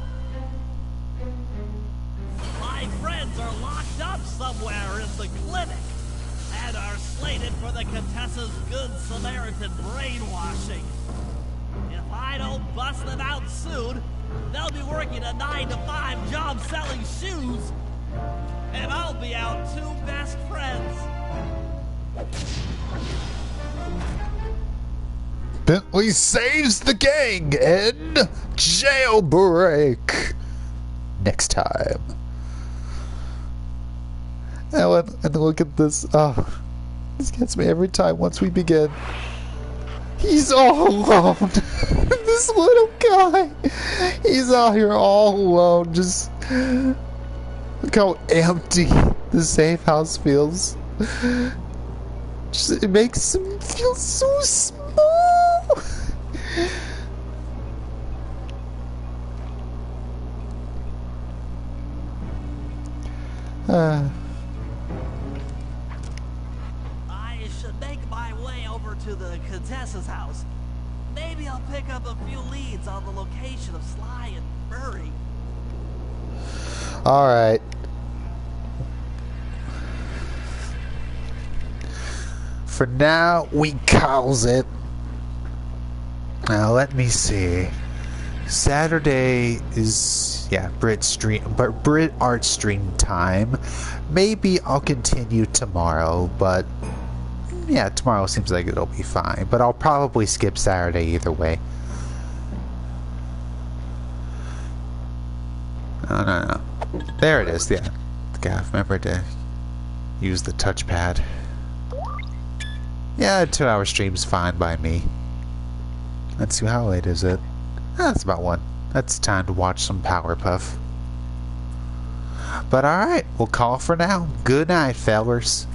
My friends are locked up somewhere in the clinic, and are slated for the Contessa's Good Samaritan brainwashing. If I don't bust them out soon, they'll be working a 9-to-5 job selling shoes, and I'll be out two best friends. Bentley saves the gang in Jailbreak. Next time. Ellen, and look at this. Oh, this gets me every time once we begin. He's all alone. This little guy. He's out here all alone. Just look how empty the safe house feels. Just, it makes him feel so small. I should make my way over to the Contessa's house. Maybe I'll pick up a few leads on the location of Sly and Murray. Alright. For now, we calls it. Now let me see. Saturday is Brit art stream time. Maybe I'll continue tomorrow, but yeah, tomorrow seems like it'll be fine. But I'll probably skip Saturday either way. No. There it is. Yeah, gotta remember to use the touchpad. Yeah, a 2-hour stream's fine by me. Let's see, how late is it? That's about 1. That's time to watch some Powerpuff. But alright, we'll call for now. Good night, fellers.